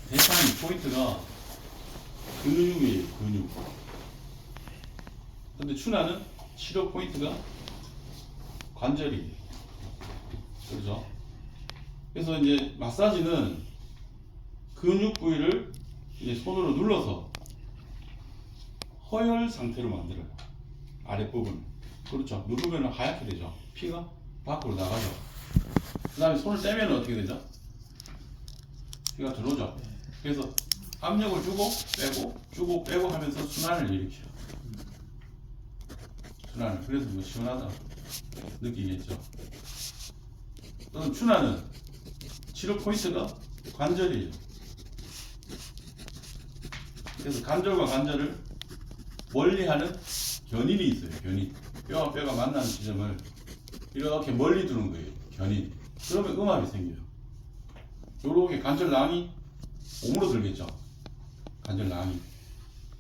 대상이 포인트가 근육이에요, 근육. 근데 춘하는 치료 포인트가 관절이에요. 그렇죠? 그래서 이제 마사지는 근육 부위를 이제 손으로 눌러서 허열 상태로 만들어요. 아랫부분. 그렇죠. 누르면 하얗게 되죠. 피가 밖으로 나가죠. 그 다음에 손을 떼면 어떻게 되죠? 피가 들어오죠. 그래서 압력을 주고 빼고 하면서 순환을 일으켜요. 순환을. 그래서 뭐 시원하다 느끼겠죠. 또는 춘하는 치료 포인트가 관절이에요. 그래서 관절과 관절을 멀리하는 견인이 있어요. 견인. 뼈와 뼈가 만나는 지점을 이렇게 멀리 두는 거예요. 견인. 그러면 음압이 생겨요. 요렇게 관절낭이 몸으로 들겠죠. 관절낭이.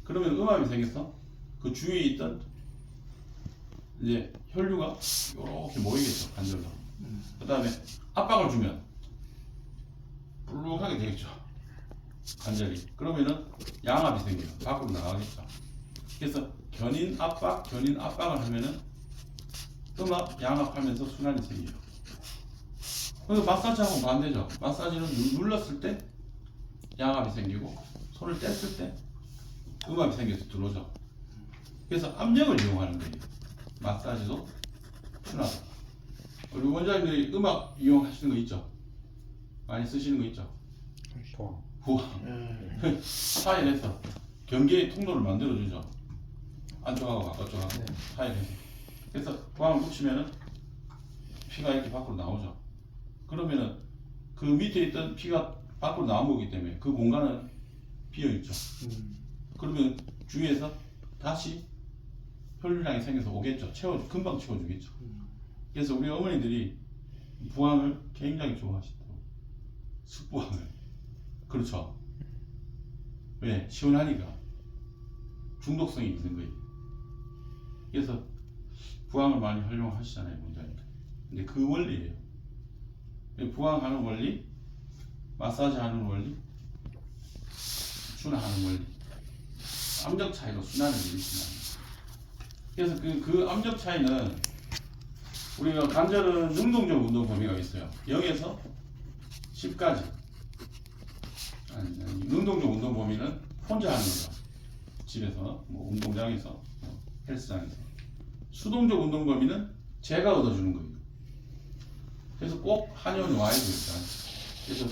그러면 음압이 생겨서 그 주위에 있던 이제 혈류가 요렇게 모이겠죠. 관절로. 그 다음에 압박을 주면 불룩하게 되겠죠. 관절이. 그러면은 양압이 생겨요. 밖으로 나가겠죠. 그래서 견인 압박을 하면은 음압, 양압하면서 순환이 생겨요. 그리고 마사지하고는 반대죠. 마사지는 눌렀을 때 양압이 생기고 손을 뗐을 때 음압이 생겨서 들어오죠. 그래서 압력을 이용하는 거예요. 마사지도 순환. 우리 원장님들이 음악 이용하시는 거 있죠? 많이 쓰시는 거 있죠? 부항. 타일해서 경계의 통로를 만들어주죠. 안쪽하고 바깥쪽하고 타일해서. 그래서 부항을 붙이면은 피가 이렇게 밖으로 나오죠. 그러면은 그 밑에 있던 피가 밖으로 나온 거기 때문에 그 공간은 비어있죠. 그러면 주위에서 다시 혈류량이 생겨서 오겠죠. 금방 채워주겠죠. 그래서 우리 어머니들이 부항을 굉장히 좋아하시더라고요. 숯부항을. 그렇죠. 왜? 시원하니까. 중독성이 있는 거예요. 그래서 부항을 많이 활용하시잖아요, 원장님. 근데 그 원리예요. 부항하는 원리, 마사지 하는 원리, 순환하는 원리. 압력 차이로 순환을 일으키는. 그래서 그 압력 차이는 우리가 관절은 능동적 운동 범위가 있어요. 0에서 10까지. 아니, 능동적 운동 범위는 혼자 하는 거죠. 집에서, 뭐 운동장에서, 헬스장에서. 수동적 운동 범위는 제가 얻어주는 거예요. 그래서 꼭 한의원에 와야 돼요. 일단. 그래서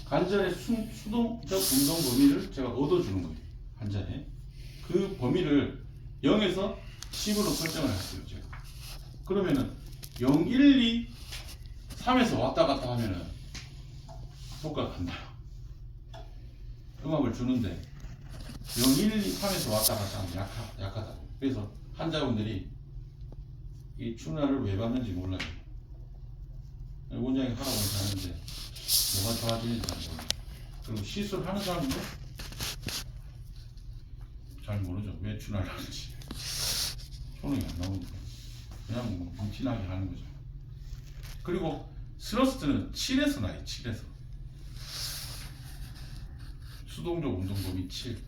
관절의 수동적 운동 범위를 제가 얻어주는 거예요. 관절에. 그 범위를 0에서 10으로 설정을 했어요. 제가. 그러면은 0, 1, 2, 3에서 왔다 갔다 하면은 효과가 안 나요. 음압을 주는데 0, 1, 2, 3에서 왔다 갔다 하면 약하다. 그래서 환자분들이 이 춘화를 왜 받는지 몰라요. 원장이 하라고 해서 하는데 뭐가 좋아지는지 잘 몰라요. 그리고 시술하는 사람도 잘 모르죠. 왜 춘화를 하는지. 효능이 안 나오니까. 그냥 뭐 루틴하게 하는 거죠. 그리고 스러스트는 7에서 나요. 7에서. 수동적 운동 범위 7.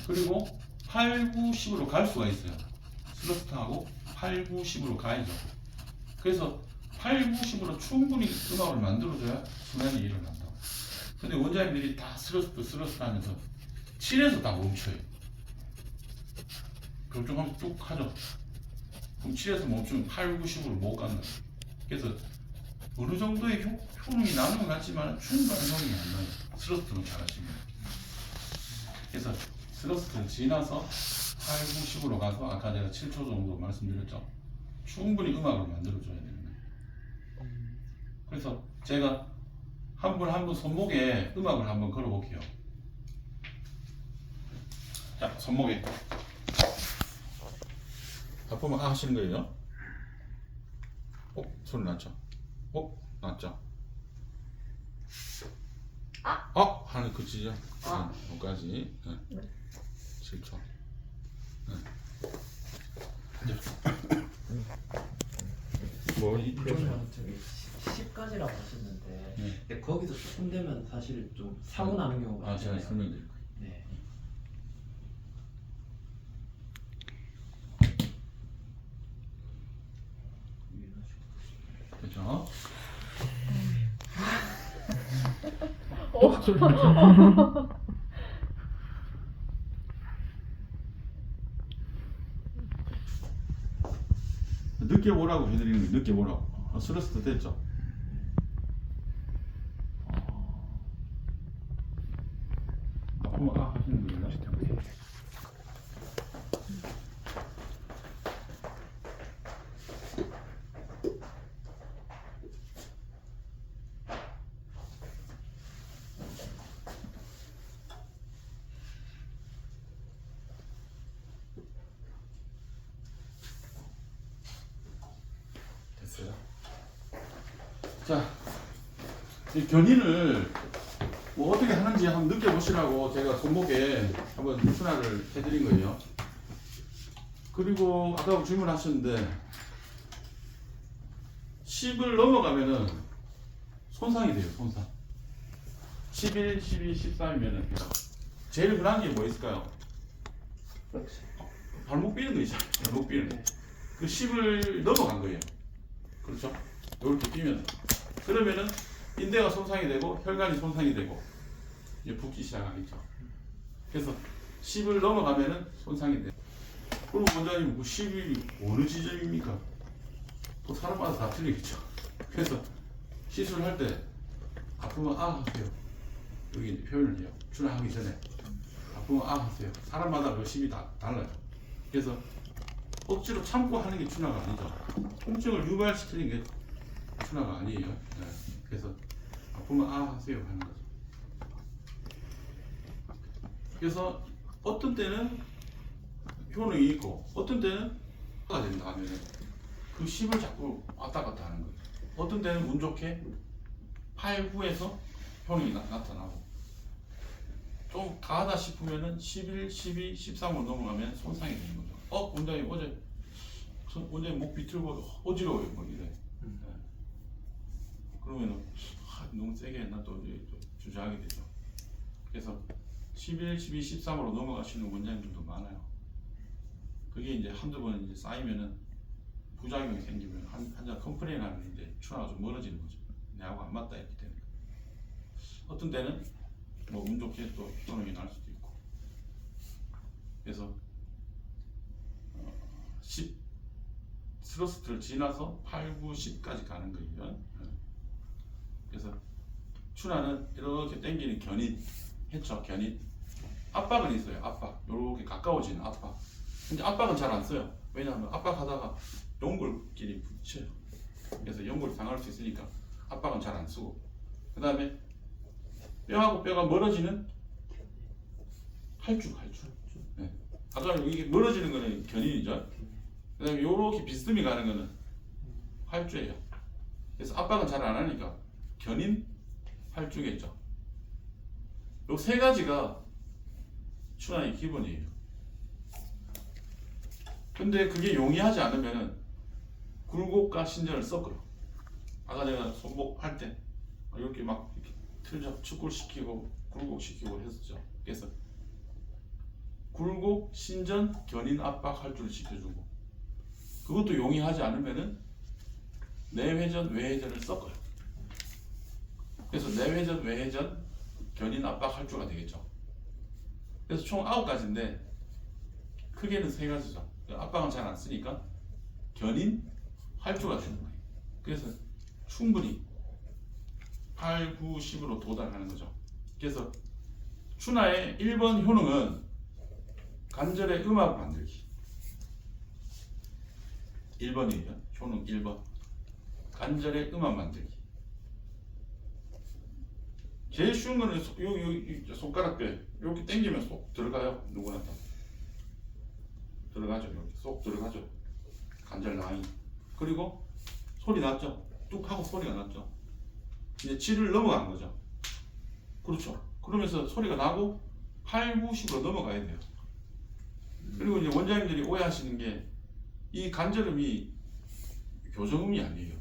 그리고 8, 9, 10으로 갈 수가 있어요. 스러스트하고 8, 9, 10으로 가야죠. 그래서 8, 9, 10으로 충분히 음악을 만들어줘야 순환이 일어난다고. 근데 원장님들이 다 스러스트 하면서 7에서 다 멈춰요. 결정하면서 쭉 하죠. 그럼 7에서 멈추면 8, 9, 10으로 못 간다. 그래서 어느 정도의 효능이 나는 것 같지만 충분한 효능이 안 나요. 스러스트는 잘하시면. 그래서 스러스트는 지나서 8, 9, 10으로 가서 아까 제가 7초 정도 말씀드렸죠. 충분히 음악을 만들어줘야 되는 거예요. 그래서 제가 한 분 한 분 손목에 음악을 한번 걸어볼게요. 자, 손목에. 아프면 하시는 거예요. 소리 났죠? 났죠? 하는 그치죠? 여기까지. 7초. 뭐 이쪽 10까지라고 하셨는데 네. 근데 거기서 조금 되면 사실 좀 사고 나는 경우가 제가 있잖아요. 설명드릴 거예요. 네. 그렇죠? 늦게 오라고 해드리는 거예요. 늦게 오라고. 스러스트 됐죠? 아프면 하시는 거예요? 됐어요. 자, 이 견인을 뭐 어떻게 하는지 한번 느껴보시라고 제가 손목에 한번 순화를 해드린 거예요. 그리고 아까 질문하셨는데 10을 넘어가면은 손상이 돼요. 손상. 11, 12, 13이면은 제일 흔한 게 뭐 있을까요? 발목 삐는 거 있잖아요. 발목 삐는 거. 그 10을 넘어간 거예요. 그렇죠? 이렇게 삐면 그러면은 인대가 손상이 되고 혈관이 손상이 되고 이제 붓기 시작하겠죠. 그래서 10을 넘어가면은 손상이 돼요. 그럼 원장님 그 10이 어느 지점입니까? 또 사람마다 다 틀리겠죠. 그래서 시술할 때 아프면 아 하세요. 여기 이제 표현을 해요. 출하하기 전에 아프면 아 하세요. 사람마다 그 10이 다 달라요. 그래서 억지로 참고 하는 게 출하가 아니죠. 통증을 유발시키는 게 출하가 아니에요. 네. 그래서 아프면 아 하세요 하는 거죠. 그래서 어떤 때는 효능이 있고 어떤 때는 가 된다 하면은 그 10을 자꾸 왔다 갔다 하는 거예요. 어떤 때는 운 좋게 8, 9에서 효능이 나타나고 좀 가하다 싶으면은 11, 12, 13으로 넘어가면 손상이 되는 거죠. 원장님 어제 원장님 목 비틀고 어지러워요 뭐 이래. 네. 그러면은 너무 세게 했나 또 이제 주저하게 되죠. 그래서 11, 12, 13으로 넘어가시는 원장님들도 많아요. 그게 이제 한두 번 이제 쌓이면은 부작용이 생기면 환자 컴플레인 하면 이제 추나가 좀 멀어지는 거죠. 내하고 안 맞다 했기 때문에. 어떤 때는 뭐 운 좋게 또 효능이 날 수도 있고. 그래서 10 스러스트를 지나서 8, 9, 10까지 가는 거예요. 그래서 추나는 이렇게 당기는 견인 했죠. 견인 압박은 있어요. 압박 이렇게 가까워지는 압박. 근데 압박은 잘 안 써요. 왜냐하면 압박하다가 연골끼리 붙여요. 그래서 연골이 상할 수 있으니까 압박은 잘 안 쓰고, 그 다음에 뼈하고 뼈가 멀어지는 할주. 네. 아까 이게 멀어지는 거는 견인이죠. 그 다음에 이렇게 비스듬히 가는 거는 할주예요. 그래서 압박은 잘 안 하니까 견인, 할주겠죠. 요 세 가지가 추나의 기본이에요. 근데 그게 용이하지 않으면은 굴곡과 신전을 섞어요. 아까 제가 손목 할 때 이렇게 막 틀잡 축굴시키고 굴곡시키고 했었죠. 그래서 굴곡, 신전, 견인, 압박 할 줄 시켜주고, 그것도 용이하지 않으면은 내회전, 외회전을 섞어요. 그래서 내회전, 외회전, 견인, 압박 할 줄가 되겠죠. 그래서 총 9가지인데 크게는 3가지죠. 압박은 잘 안 쓰니까 견인, 할주가 되는 거예요. 그래서 충분히 8, 9, 10으로 도달하는 거죠. 그래서 추나의 1번 효능은 관절의 음악 만들기. 1번이에요. 효능 1번. 관절의 음악 만들기. 제일 쉬운 거는 여기 손가락뼈 이렇게 당기면 쏙 들어가요. 누구나 다 들어가죠. 이렇게 쏙 들어가죠. 관절 라인. 그리고 소리 났죠. 뚝 하고 소리가 났죠. 이제 7을 넘어간 거죠. 그렇죠. 그러면서 소리가 나고 8, 9, 10으로 넘어가야 돼요. 그리고 이제 원장님들이 오해하시는 게 이 관절음이 교정음이 아니에요.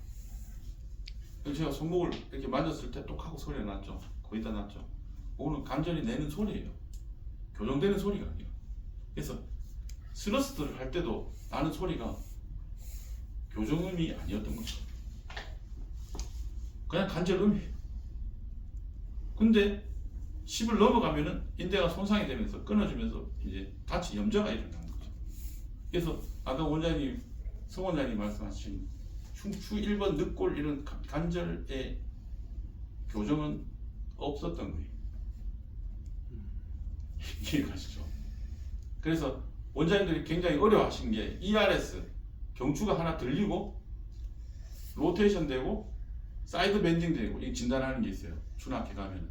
제가 손목을 이렇게 만졌을 때 똑하고 소리가 났죠. 거의 다 났죠. 그거는 관절이 내는 소리예요. 교정되는 소리가 아니에요. 그래서 스러스트를 할 때도 나는 소리가 교정음이 아니었던 거죠. 그냥 관절음이에요. 근데 10을 넘어가면은 인대가 손상이 되면서 끊어지면서 이제 다치 염좌가 일어나는 거죠. 그래서 아까 원장님, 성 원장님 말씀하신 흉추 1번 늑골 이런 관절의 교정은 없었던 거예요. 이해가시죠? 그래서 원장님들이 굉장히 어려워하신 게 ERS 경추가 하나 들리고 로테이션 되고 사이드 밴딩 되고 이 진단하는 게 있어요. 추나케 가면은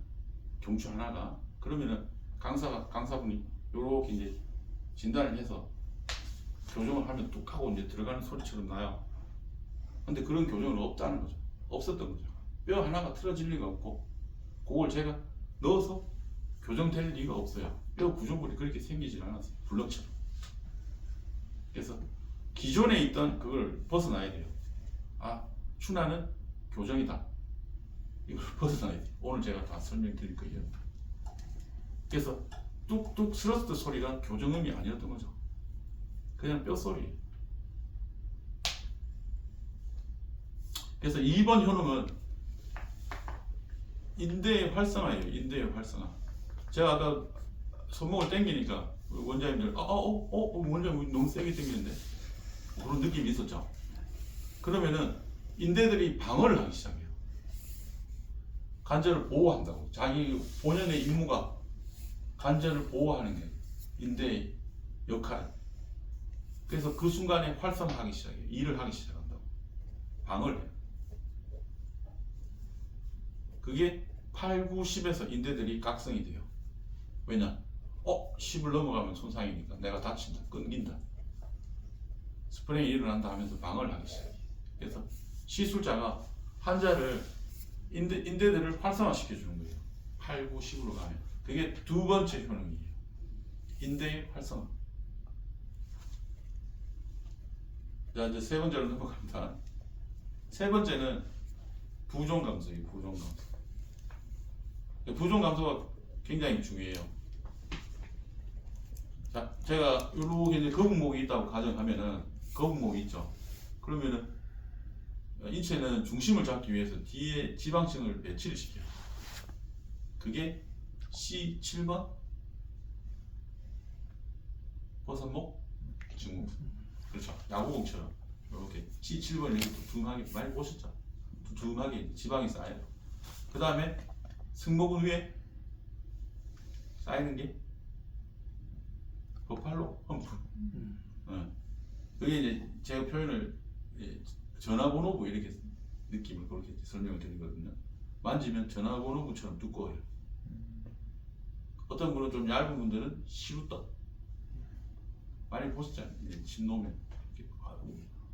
경추 하나가 그러면은 강사분이 요렇게 이제 진단을 해서 교정을 하면 뚝 하고 이제 들어가는 소리처럼 나요. 근데 그런 교정은 없다는 거죠. 없었던 거죠. 뼈 하나가 틀어질 리가 없고 그걸 제가 넣어서 교정될 리가 없어요. 뼈 구조물이 그렇게 생기질 않았어요. 블럭처럼. 그래서 기존에 있던 그걸 벗어나야 돼요. 아, 추나는 교정이다. 이걸 벗어나야 돼요. 오늘 제가 다 설명드릴 거예요. 그래서 뚝뚝 스러스트 소리가 교정음이 아니었던 거죠. 그냥 뼈 소리. 그래서 2번 효능은 인대의 활성화예요. 인대의 활성화. 제가 아까 손목을 당기니까 원장님들 원장님 너무 세게 당기는데 그런 느낌이 있었죠. 그러면은 인대들이 방어를 하기 시작해요. 관절을 보호한다고. 자기 본연의 임무가 관절을 보호하는 게 인대의 역할. 그래서 그 순간에 활성화하기 시작해요. 일을 하기 시작한다고. 방어를 해요. 그게 8, 9, 10에서 인대들이 각성이 돼요. 왜냐? 10을 넘어가면 손상이니까 내가 다친다, 끊긴다. 스프레이 일어난다 하면서 방어를 하기 시작해요. 그래서 시술자가 환자를 인대들을 활성화시켜주는 거예요. 8, 9, 10으로 가면. 그게 두 번째 효능이에요. 인대의 활성화. 자, 이제 세 번째로 넘어갑니다. 세 번째는 부종 감소예요. 부종 감소. 부종 감소가 굉장히 중요해요. 자, 제가 이렇게 이제 거북목이 있다고 가정하면은 거북목이 있죠. 그러면은 인체는 중심을 잡기 위해서 뒤에 지방층을 배치를 시켜요. 그게 C7번 버섯목 증후군. 그렇죠. 야구공처럼 이렇게 C7번 이렇게 두툼하게 많이 보셨죠? 두툼하게 지방이 쌓여요. 그 다음에 승모근 위에 쌓이는 게 버팔로 험프. 그게 이제 제가 표현을 전화번호부 이렇게 느낌을 그렇게 설명을 드리거든요. 만지면 전화번호부처럼 두꺼워요. 어떤 분은 좀 얇은 분들은 시루떡 많이 보셨잖아요. 침 놓으면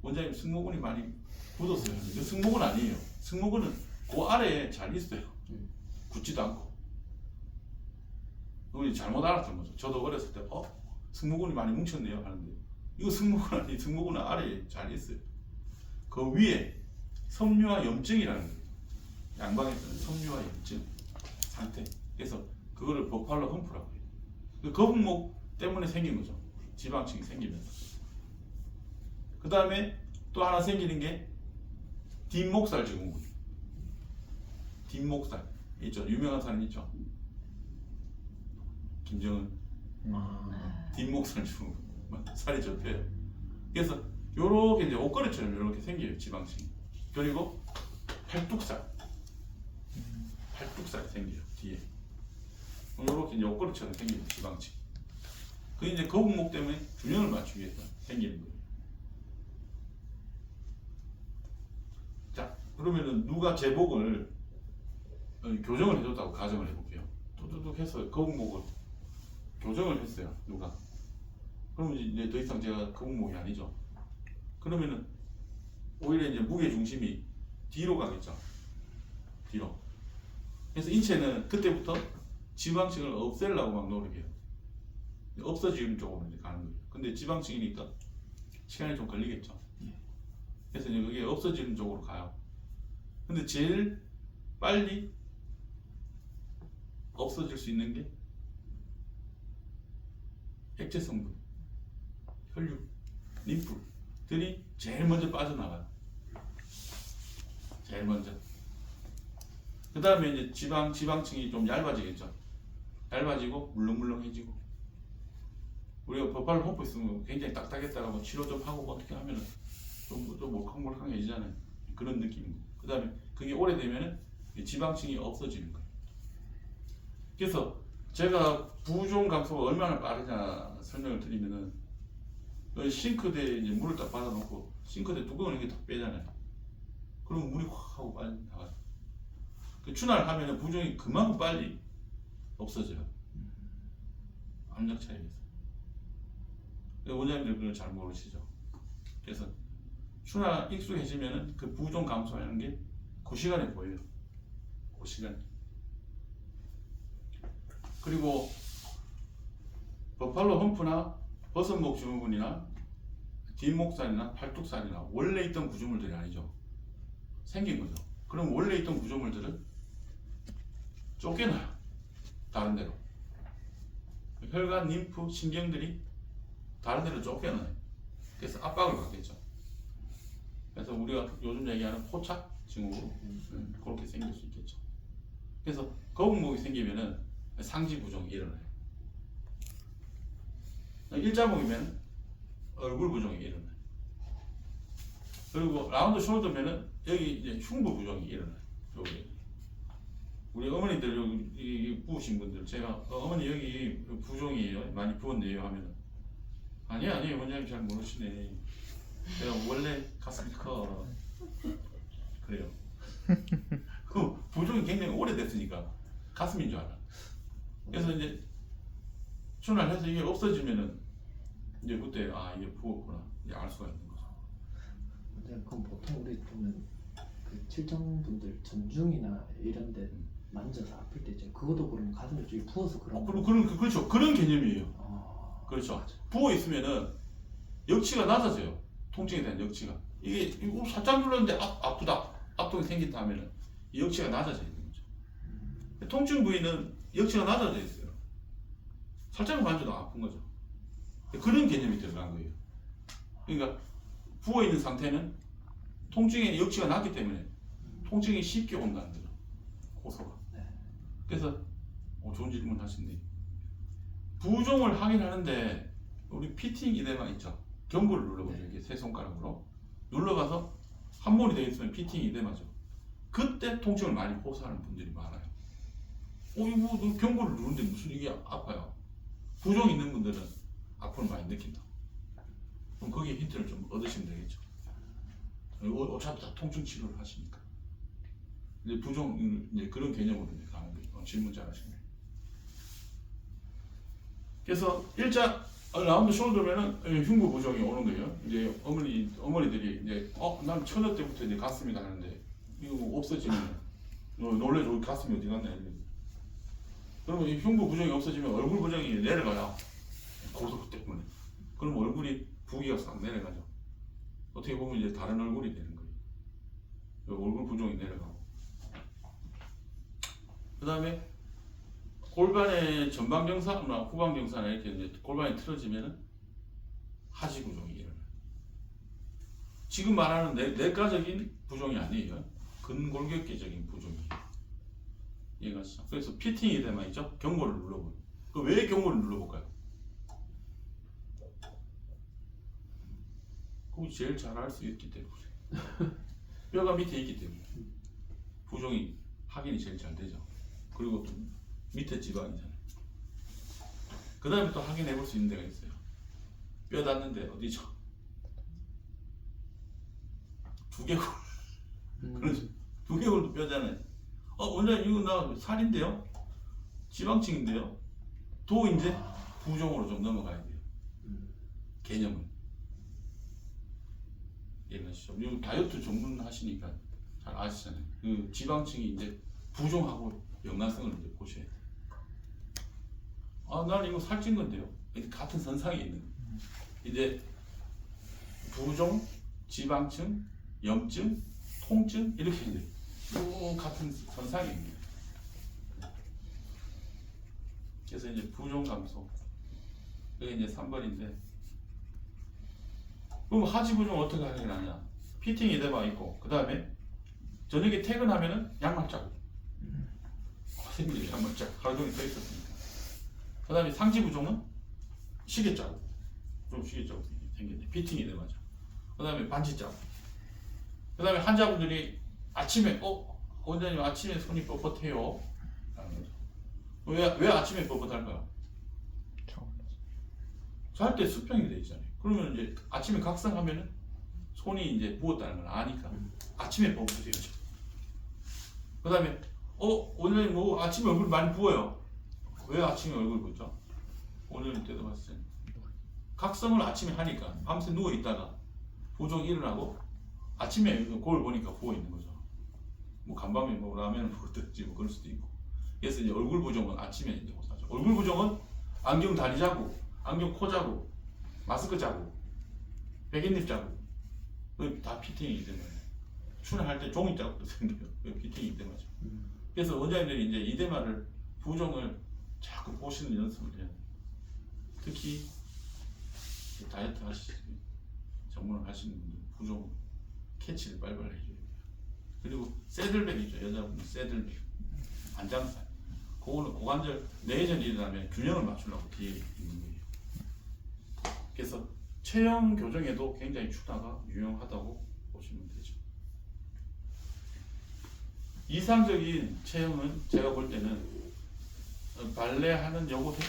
원장님 승모근이 많이 굳었어요. 근데 승모근 아니에요. 승모근은 그 아래에 잘 있어요. 굳지도 않고. 그걸 잘못 알았던 거죠. 저도 어렸을 때 승모근이 많이 뭉쳤네요 하는데 이거 승모근 아니, 승모근은 아래에 잘 있어요. 그 위에 섬유화 염증이라는 거예요. 양방에서는 섬유화 염증 상태. 그래서 그거를 버팔로 험프라고 해요. 그 거북목 때문에 생긴 거죠. 지방층이 생기면서. 그 다음에 또 하나 생기는 게 뒷목살 증후군. 뒷목살 있죠. 유명한 사람 있죠. 김정은. 뒷목살 증후군. 살이 접혀요. 그래서 요렇게 이제 옷걸이처럼 이렇게 생겨요. 지방층이. 그리고 팔뚝살 생겨요. 뒤에. 요렇게 이제 옷걸이처럼 생기는 지방층. 그게 이제 거북목 때문에 균형을 맞추기 위해서 생기는 거예요. 자, 그러면은 누가 제복을 교정을 해줬다고 가정을 해볼게요. 뚜두둑 해서 거북목을 교정을 했어요. 누가. 그러면 이제 더 이상 제가 거북목이 아니죠. 그러면은 오히려 이제 무게 중심이 뒤로 가겠죠. 뒤로. 그래서 인체는 그때부터 지방층을 없애려고 막 노력해요. 없어지는 쪽으로 이제 가는 거예요. 근데 지방층이니까 시간이 좀 걸리겠죠. 그래서 이제 그게 없어지는 쪽으로 가요. 근데 제일 빨리 없어질 수 있는 게 액체 성분, 혈육, 림프들이 제일 먼저 빠져나가요. 제일 먼저. 그 다음에 이제 지방층이 좀 얇아지겠죠. 얇아지고 물렁물렁해지고. 우리가 버팔로 홈프 있으면 굉장히 딱딱했다가 뭐 치료 좀 하고 어떻게 하면은 좀 몰캉몰캉해지잖아요. 그런 느낌이고. 그 다음에 그게 오래되면은 지방층이 없어지는 거예요. 그래서 제가 부종 감소가 얼마나 빠르냐 설명을 드리면은 싱크대에 이제 물을 딱 받아놓고 싱크대 뚜껑을 이렇게 딱 빼잖아요. 그러면 물이 확 하고 빨리 나가요. 그 추나를 하면은 부종이 그만큼 빨리 없어져요. 압력 차이에서. 원장님들 그걸 잘 모르시죠. 그래서 추나 익숙해지면은 그 부종 감소하는 게 그 시간에 보여요. 그 시간. 그리고 버팔로 험프나 버섯목 증후군이나 뒷목살이나 팔뚝살이나 원래 있던 구조물들이 아니죠. 생긴 거죠. 그럼 원래 있던 구조물들은 쫓겨나요. 다른 데로. 혈관, 림프, 신경들이 다른 데로 쫓겨나요. 그래서 압박을 받겠죠. 그래서 우리가 요즘 얘기하는 포착 증후로 그렇게 생길 수 있겠죠. 그래서 거북목이 생기면은 상지 부종이 일어나요. 일자목이면 얼굴 부종이 일어나요. 그리고 라운드 숄더면은 여기 이제 흉부 부종이 일어나요. 여기. 우리 어머니들 여기 부으신 분들 제가 어머니 여기 부종이에요. 많이 부었네요 하면은 아니에요 원장님 잘 모르시네. 제가 원래 가슴이 커. 그래요. 그 부종이 굉장히 오래됐으니까 가슴인 줄 알아. 그래서 이제 추나를 해서 이게 없어지면은 이제 그때 아 이게 부었구나 이제 알 수가 있는 거죠. 근데 그럼 보통 우리 보면 그 칠정분들 전중이나 이런 데 만져서 아플 때 있죠. 그것도 그러면 가슴 쪽이 부어서 그런 그렇죠. 그런 개념이에요. 그렇죠. 맞아. 부어 있으면은 역치가 낮아져요. 통증에 대한 역치가. 이게 살짝 눌렀는데 아프다. 압통이 생긴다 하면은 이 역치가 낮아져 있는 거죠. 통증 부위는 역치가 낮아져 있어요. 살짝 만져도 아픈 거죠. 그런 개념이 들어간 거예요. 그러니까 부어 있는 상태는 통증의 역치가 낮기 때문에 통증이 쉽게 온다는 거죠. 호소가. 그래서 좋은 질문 하신데 부종을 확인하는데 우리 피팅 이데마 있죠. 경고를 눌러보죠. 이렇게 세 손가락으로 눌러가서 한 번이 되어 있으면 피팅 이데마죠. 그때 통증을 많이 호소하는 분들이 많아요. 이거 너 경고를 누르는데 무슨 이게 아파요. 부종 있는 분들은 아픔을 많이 느낀다. 그럼 거기에 힌트를 좀 얻으시면 되겠죠. 어차피 다 통증 치료를 하시니까. 이제 부종 이제 그런 개념으로 이제 가는 거예요. 질문 잘하시네. 그래서 일자 라운드 숄더면은 흉부 부종이 오는 거예요. 이제 어머니들이 이제 난 처녀 때부터 이제 가슴이 가는데 이거 없어지면 놀래줘 가슴이 어디 갔나 이러면. 그러면 이 흉부 부종이 없어지면 얼굴 부종이 내려가요. 고속 때문에. 그럼 얼굴이 부기가 싹 내려가죠. 어떻게 보면 이제 다른 얼굴이 되는 거예요. 얼굴 부종이 내려가고. 그 다음에 골반의 전방경사나 후방경사나 이렇게 이제 골반이 틀어지면은 하지 부종이 일어나요. 지금 말하는 내과적인 부종이 아니에요. 근골격계적인 부종이에요. 이해가시죠? 그래서 피팅 이데마 있죠? 경고를 눌러보요. 왜 경고를 눌러볼까요? 그거 제일 잘 알 수 있기 때문에. 뼈가 밑에 있기 때문에 부종이 확인이 제일 잘 되죠. 그리고 또 밑에 지방이잖아요. 그 다음에 또 확인해 볼 수 있는 데가 있어요. 뼈 닿는데 어디죠? 두개골. 그렇죠. 두개골도 뼈잖아요. 원장님 이거 나 살인데요? 지방층인데요? 또 이제 부종으로 좀 넘어가야 돼요. 개념은. 이해가시죠? 이거 다이어트 전문 하시니까 잘 아시잖아요. 그 지방층이 이제 부종하고 연관성을 이제 보셔야 돼요. 난 이거 살찐 건데요. 같은 선상에 있는 거예요. 이제 부종, 지방층, 염증, 통증 이렇게 이제 쭉 같은 선상입니다. 그래서 이제 부종 감소. 여기 이제 3번인데. 그럼 하지 부종 어떻게 확인하냐? 피팅 이데마 있고, 그 다음에 저녁에 퇴근하면은 양말 자국. 선생님들이 양말 자국 하루 종일 써 있었습니다. 그 다음에 상지 부종은 시계 자국. 좀 시계 자국이 생겼네. 피팅 이데마죠. 그 다음에 반지 자국. 그 다음에 환자분들이 아침에 원장님 아침에 손이 뻣뻣해요. 왜 아침에 뻣뻣할까요? 잘 때 수평이 돼 있잖아요. 그러면 이제 아침에 각성하면은 손이 이제 부었다는 걸 아니까 아침에 뻣뻣해요. 그 다음에 원장님 뭐 아침에 얼굴 많이 부어요. 왜 아침에 얼굴 붓죠? 원장님 때도 봤어요. 각성을 아침에 하니까 밤새 누워 있다가 부종이 일어나고 아침에 거울 보니까 부어 있는 거죠. 뭐 간밤에 뭐 라면을 먹든지 뭐 그럴 수도 있고. 그래서 이제 얼굴 부종은 아침에 이제 호사죠. 얼굴 부종은 안경 다리 자국, 안경 코 자국, 마스크 자국, 백인잎 자국, 다 피팅이기 때문에 출연할 때 종이 자국도 생겨요. 피팅이기 때문이죠. 그래서 원장님들이 이제 이데마를 부종을 자꾸 보시는 연습을 해요. 특히 다이어트 하시는 전문을 하시는 분들 부종 캐치를 빨리빨리 해줘야 돼요. 그리고 새들백이죠. 여자분은 새들백, 안장살. 그거는 고관절 내전이 일어나면 균형을 맞추려고 뒤에 있는 거예요. 그래서 체형 교정에도 굉장히 추나가 유용하다고 보시면 되죠. 이상적인 체형은 제가 볼 때는 발레 하는 여고생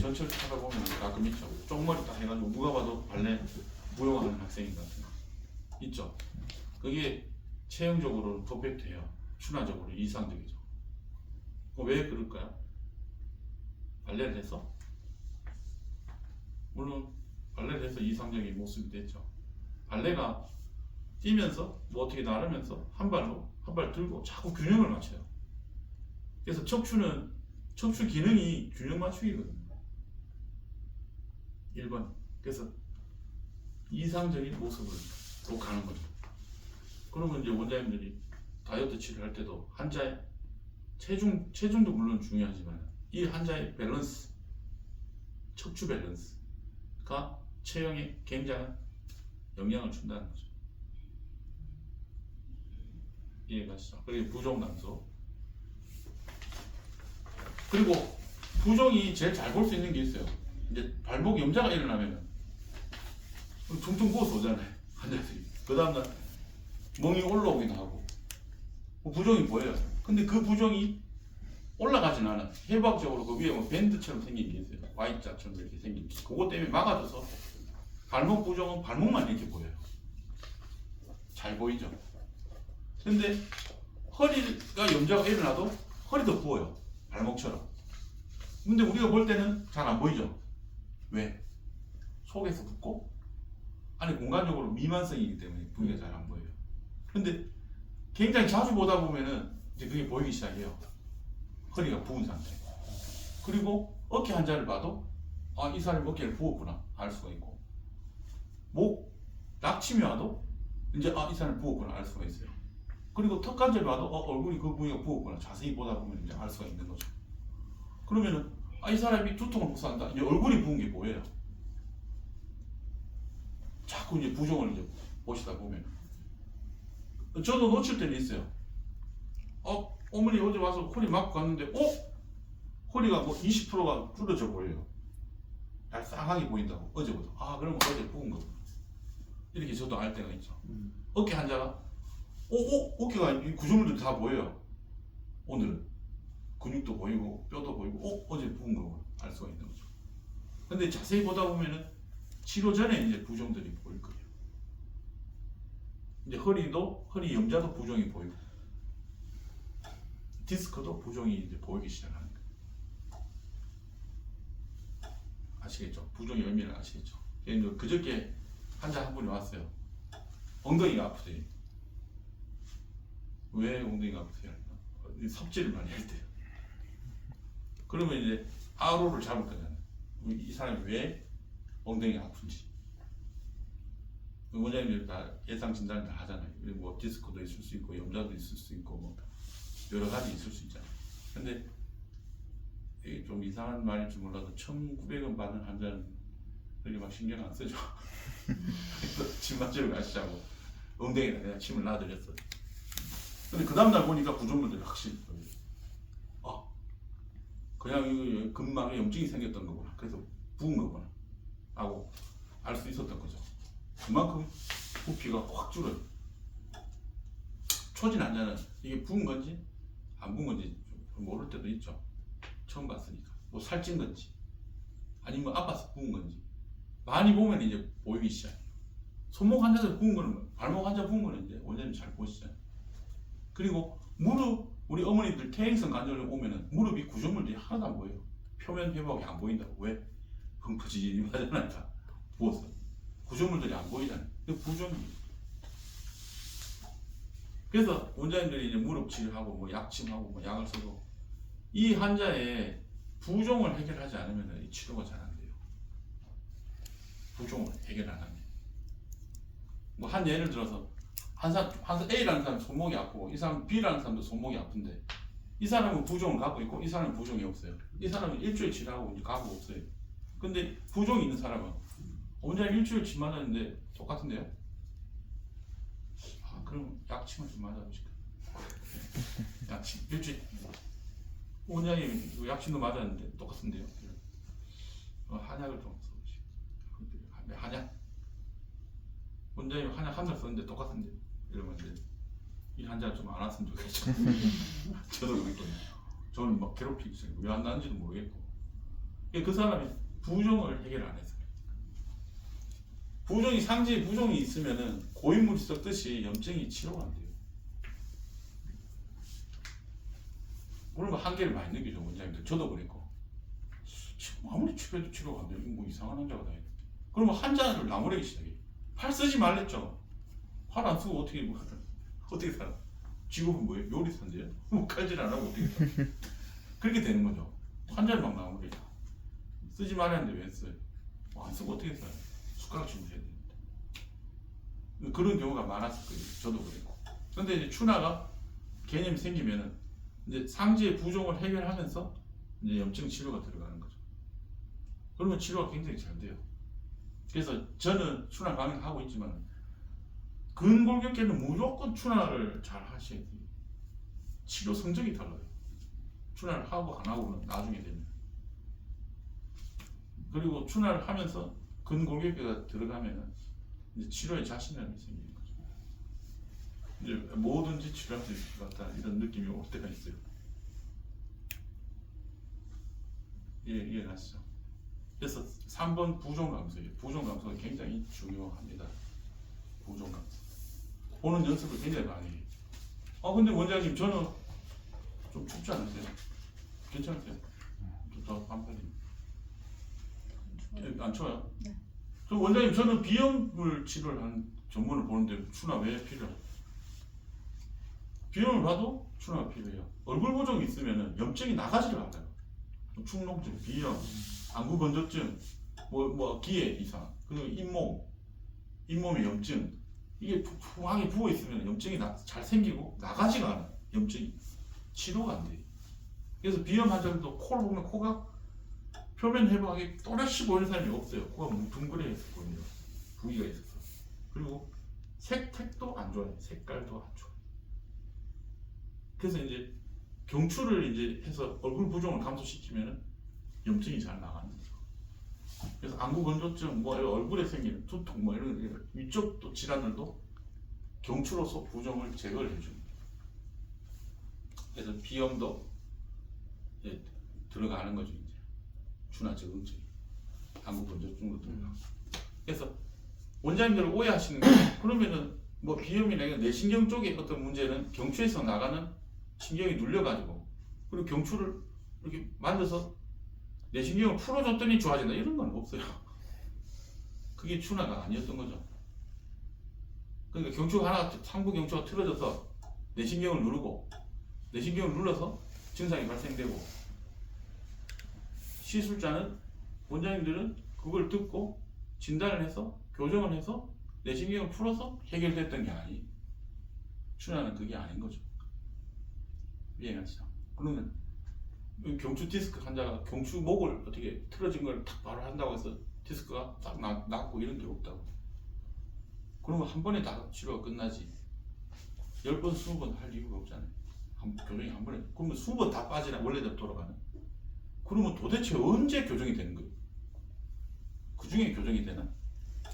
전철 타다 보면 가끔 있죠. 쪽머리 딱 해가지고 누가 봐도 발레 무용하는 학생인 것 같은 거 있죠. 그게 체형적으로는 퍼펙트해요. 추나적으로 이상적이죠. 왜 그럴까요? 발레를 해서? 물론 발레를 해서 이상적인 모습이 됐죠. 발레가 뛰면서 뭐 어떻게 나르면서 한 발로 한 발 들고 자꾸 균형을 맞춰요. 그래서 척추는 척추 기능이 균형 맞추기거든요. 1번. 그래서 이상적인 모습으로 가는 거죠. 그러면 이제 원장님들이 다이어트 치료할 때도 환자의 체중도 물론 중요하지만 이 환자의 밸런스, 척추 밸런스가 체형에 굉장한 영향을 준다는 거죠. 이해가시죠? 그리고 부종 감소. 그리고 부종이 제일 잘 볼 수 있는 게 있어요. 이제 발목 염자가 일어나면 퉁퉁 부어서 오잖아요. 환자들이. 그 다음날 멍이 올라오기도 하고 부종이 보여요. 근데 그 부종이 올라가진 않아. 해부학적으로 그 위에 뭐 밴드처럼 생긴 게 있어요. Y자처럼 이렇게 생긴 게. 그것 때문에 막아줘서 발목 부종은 발목만 이렇게 보여요. 잘 보이죠? 근데 허리가 염자가 일어나도 허리도 부어요. 발목처럼. 근데 우리가 볼 때는 잘 안 보이죠? 왜? 속에서 붓고 안에 공간적으로 미만성이기 때문에 부위가 잘 안 보여요. 근데 굉장히 자주 보다 보면은 이제 그게 보이기 시작해요. 허리가 부은 상태. 그리고 어깨 환자를 봐도 이 사람이 어깨를 부었구나 알 수가 있고, 목 낙침이 와도 이제 이 사람이 부었구나 알 수가 있어요. 그리고 턱 관절 봐도 얼굴이 그 부위가 부었구나 자세히 보다 보면 이제 알 수가 있는 거죠. 그러면은 이 사람이 두통을 호소한다. 이제 얼굴이 부은 게 보여요. 자꾸 이제 부종을 이제 보시다 보면 저도 놓칠 때는 있어요. 어머니 어제 와서 허리 맞고 갔는데 허리가 뭐 20%가 줄어져 보여요. 얄쌍하게 보인다고 어제보다. 그러면 어제 부은 거구나. 이렇게 저도 알 때가 있죠. 어깨 환자가 어깨가 구조물들이 다 보여요. 오늘은 근육도 보이고 뼈도 보이고 어제 부은 거구나 알 수가 있는 거죠. 근데 자세히 보다 보면은 치료 전에 이제 부종들이 보일 거예요. 이제 허리 염자도 부종이 보이고 디스크도 부종이 이제 보이기 시작하는 거예요. 아시겠죠? 부종의 의미를 아시겠죠? 그저께 환자 한 분이 왔어요. 엉덩이가 아프대요. 왜 엉덩이가 아프세요? 섭질을 많이 할 때요. 그러면 이제 아로를 잡을 거잖아요. 이 사람이 왜 엉덩이가 아픈지. 원장님들 다 예상 진단을 다 하잖아요. 뭐 디스크도 있을 수 있고 염좌도 있을 수 있고 뭐 여러 가지 있을 수 있잖아요. 근데 이게 좀 이상한 말일 줄 몰라도 1,900원 받는 환자는 그렇게 막 신경 안 쓰죠. 그래서 침 맞으러 가시자고 엉덩이에 그냥 침을 놔드렸어요. 근데 그 다음날 보니까 구조물들이 확실히 그냥 이거 근막에 염증이 생겼던 거구나. 그래서 부은 거구나 하고 알 수 있었던 거죠. 그만큼 부피가 확 줄어요. 초진 환자는 이게 부은 건지 안 부은 건지 좀 모를 때도 있죠. 처음 봤으니까. 뭐 살찐 건지 아니면 아파서 부은 건지 많이 보면 이제 보이기 시작해요. 손목 환자들 부은 거는, 발목 환자 부은 거는 이제 원장님 잘 보시잖아요. 그리고 무릎, 우리 어머니들 퇴행성 관절염 오면은 무릎이 구조물들이 하나도 안 보여요. 표면 회복이 안 보인다고. 왜? 펑퍼지지 하잖아요. 부어서 구조물들이 안 보이잖아요. 그 부종이에요. 그래서 원장님들이 이제 무릎 치료하고 뭐 약침하고 뭐 약을 써도 이 환자의 부종을 해결하지 않으면 이 치료가 잘 안 돼요. 부종을 해결 안 하면. 뭐 한 예를 들어서 한 사람 A라는 사람 손목이 아프고 이 사람 B라는 사람도 손목이 아픈데 이 사람은 부종을 갖고 있고 이 사람은 부종이 없어요. 이 사람은 일주일 치료하고 이제 가고 없어요. 근데 부종이 있는 사람은 원장님 일주일 침 맞았는데 똑같은데요? 아 그럼 약침을 좀 맞아보실까요? 약침 일주일 원장님 약침도 맞았는데 똑같은데요? 한약을 좀 써보시고 한약? 원장님 한약 한 달 썼는데 똑같은데 이러면 이제 이 환자가 좀 안 왔으면 좋겠죠. 저도 그랬거든요. 저는 막 괴롭히기 시작해요. 왜 안 나는지도 모르겠고. 그 사람이 부종을 해결 안 했어요. 부종이 상지에 부종이 있으면은 고인물이 썩듯이 염증이 치료가 안 돼요. 물론 한계를 많이 느끼죠 원장님들. 저도 그랬고. 아무리 치료해도 치료가 안 돼요. 뭐 이상한 환자가 다 있네. 그러면 환자를 나무래기 시작해요. 팔 쓰지 말랬죠. 팔 안 쓰고 어떻게 살아? 직업은 뭐예요? 요리사인데요? 뭐 칼질 안 하고 어떻게 살아? 그렇게 되는 거죠. 환자를 막 나무래요. 쓰지 말았는데 왜 써요? 안 쓰고 어떻게 살아요? 숟가락질을 해야 됩니다. 그런 경우가 많았을 거예요. 저도 그랬고. 근데 이제 추나가 개념이 생기면은 이제 상지의 부종을 해결하면서 이제 염증 치료가 들어가는 거죠. 그러면 치료가 굉장히 잘 돼요. 그래서 저는 추나 강의하고 있지만 근골격계는 무조건 추나를 잘 하셔야 돼요. 치료 성적이 달라요. 추나를 하고 안 하고는 나중에 되면. 그리고 추나를 하면서 근골격계가 들어가면 이제 치료에 자신감이 생기는 거죠. 이제 뭐든지 치료할 수 있을 것 같다 이런 느낌이 올 때가 있어요. 이해가시죠? 그래서 3번 부종 감소예요. 부종 감소가 굉장히 중요합니다. 부종 감소. 보는 연습을 굉장히 많이 해요. 근데 원장님 저는 좀 춥지 않으세요? 괜찮으세요? 더 반팔이. 안 추워요? 네. 저 원장님 저는 비염을 치료를 한 전문을 보는데 추나 왜 필요해요? 비염을 봐도 추나가 필요해요. 얼굴 부종이 있으면 염증이 나가지를 않아요. 축농증, 비염, 안구 건조증, 뭐 기회 이상, 그리고 잇몸의 염증 이게 풍하게 부어 있으면 염증이 잘 생기고 나가지가 않아요. 염증이 치료가 안 돼요. 그래서 비염 환자들도 코를 보면 코가 표면 회복하기 또렷이 보이는 사람이 없어요. 코가 뭉뚱그려 보이는 부위가 있어서. 그리고 색택도 안 좋아요. 색깔도 안 좋아요. 그래서 이제 경추를 이제 해서 얼굴 부종을 감소시키면 염증이 잘 나가는 거죠. 그래서 안구 건조증, 뭐 얼굴에 생기는 두통, 뭐 이런 위쪽 또 질환들도 경추로서 부종을 제거를 해줍니다. 그래서 비염도 이제 들어가는 거죠. 이제 추나 적응증, 안구 건조증도 들어가고. 그래서 원장님들 오해하시는 게 그러면은 뭐 비염이나 뇌신경 쪽의 어떤 문제는 경추에서 나가는 신경이 눌려가지고 그리고 경추를 이렇게 만져서 뇌신경을 풀어줬더니 좋아진다 이런 건 없어요. 그게 추나가 아니었던 거죠. 그러니까 경추가 하나 상부 경추가 틀어져서 뇌신경을 누르고 뇌신경을 눌러서 증상이 발생되고 시술자는 원장님들은 그걸 듣고 진단을 해서 교정을 해서 내신경을 풀어서 해결됐던 게 아니. 춘하는 그게 아닌 거죠. 이해가시죠? 그러면 경추 디스크 환자가 경추 목을 어떻게 틀어진 걸 탁 바로 한다고 해서 디스크가 딱 낫고 이런 게 없다고. 그러면 한 번에 다 치료가 끝나지. 10번, 20번 할 이유가 없잖아요. 교정이 한 번에. 그러면 20번 다 빠지나 원래대로 돌아가는? 그러면 도대체 언제 교정이 되는 거예요? 그 중에 교정이 되나?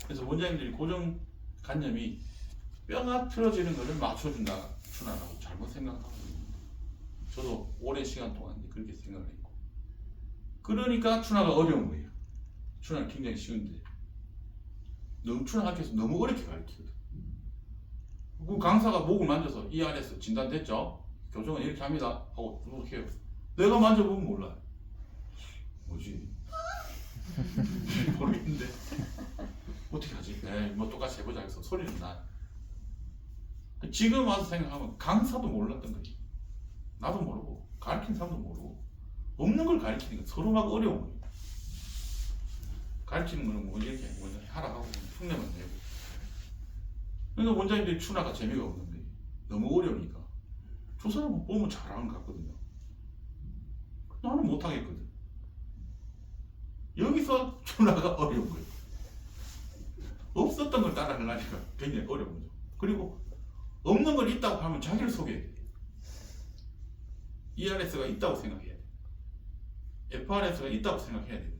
그래서 원장님들이 고정관념이 뼈가 틀어지는 것을 맞춰준다, 춘하라고 잘못 생각하고 있습니다. 저도 오랜 시간 동안 그렇게 생각을 했고. 그러니까 춘하가 어려운 거예요. 춘하는 굉장히 쉬운데. 너무 춘하학교에서 너무 어렵게 가르치거든. 그 강사가 목을 만져서 이 안에서 진단됐죠? 교정은 이렇게 합니다. 하고 이렇게 해요. 내가 만져보면 몰라요. 뭐지? 모르겠는데 어떻게 하지? 에이, 뭐 똑같이 해보자 해서 소리는 나. 지금 와서 생각하면 강사도 몰랐던 거지. 나도 모르고 가르치는 사람도 모르고 없는 걸 가르치는 건 서로 막 어려운 거예요. 가르치는 거는 뭐 이렇게 하라 하고 흉내만 내고. 그러니까 원장님들이 춘하가 재미가 없는 거예요. 너무 어려우니까. 저 사람은 보면 잘하는 것 같거든요. 나는 못하겠거든. 여기서 춘하가 어려운 거예요. 없었던 걸 따라 하려니까 굉장히 어려운 거죠. 그리고 없는 걸 있다고 하면 자기를 속여야 돼. ERS가 있다고 생각해야 돼. FRS가 있다고 생각해야 돼.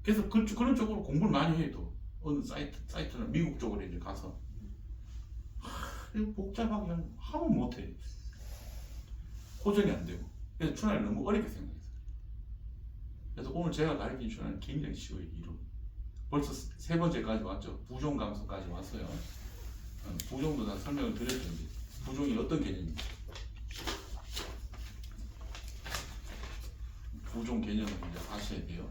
그래서 그런 쪽으로 공부를 많이 해도 어느 사이트는 미국 쪽으로 이제 가서 이거 복잡하게 하면 못해. 고정이 안 되고. 그래서 춘하를 너무 어렵게 생각했어요. 그래서 오늘 제가 가르친 춘하는 굉장히 쉬워요. 이론. 벌써 3번째까지 왔죠. 부종 감소까지 왔어요. 부종도 다 설명을 드렸는데 부종이 어떤 개념입니까? 부종 개념을 이제 아셔야 돼요.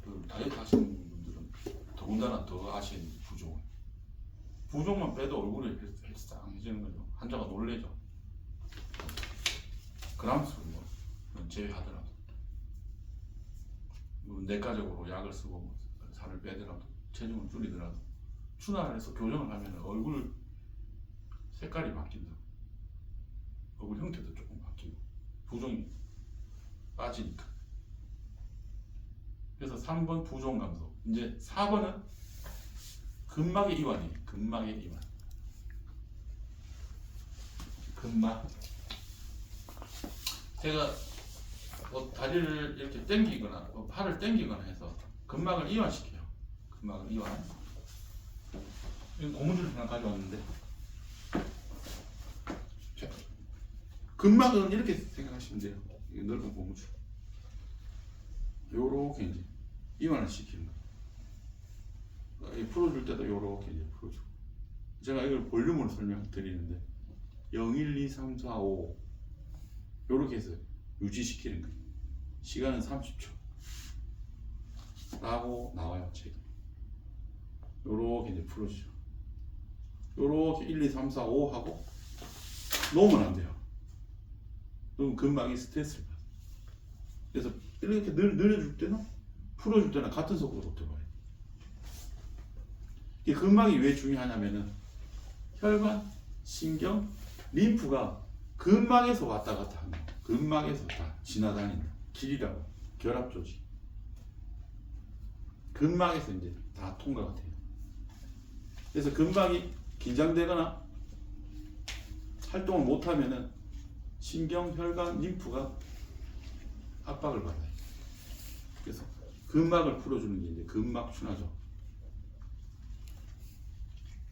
그 다이어트 하시는 분들은 더군다나 더 아셔야 돼요. 부종만 빼도 얼굴이 헬스장해지는 거죠. 환자가 놀래죠. 그람수로 제외하더라도 내과적으로 약을 쓰고 살을 빼더라도 체중을 줄이더라도 춘하에서 교정을 하면 얼굴 색깔이 바뀐다. 얼굴 형태도 조금 바뀌고 부종이 빠지니까. 그래서 3번 부종 감소. 이제 4번은 근막의 이완이에요. 근막의 이완. 근막. 제가 뭐 다리를 이렇게 당기거나 뭐 팔을 당기거나 해서 근막을 이완시켜요. 근막을 이완. 고무줄을 하나 가져왔는데, 자, 근막은 이렇게 생각하시면 돼요. 이 넓은 고무줄. 요렇게 이제 이완을 시키는 거예요. 풀어줄 때도 요렇게 이제 풀어주고. 제가 이걸 볼륨으로 설명드리는데 0, 1, 2, 3, 4, 5 요렇게 해서 유지시키는 거예요. 시간은 30초 라고 나와요. 책에. 요렇게 이제 풀어주죠. 요렇게 1, 2, 3, 4, 5 하고 놓으면 안 돼요. 그럼 근막이 스트레스를 받아요. 그래서 이렇게 늘려줄 때는 풀어줄 때는 같은 속도로 들어가요. 이 근막이 왜 중요하냐면은 혈관, 신경, 림프가 근막에서 왔다 갔다 하는 거예요. 근막에서 다 지나다닌다. 길이라고 결합 조직. 근막에서 이제 다 통과가 돼요. 그래서 근막이 긴장되거나 활동을 못하면은 신경, 혈관, 림프가 압박을 받아요. 그래서 근막을 풀어주는 게 이제 근막 춘하죠.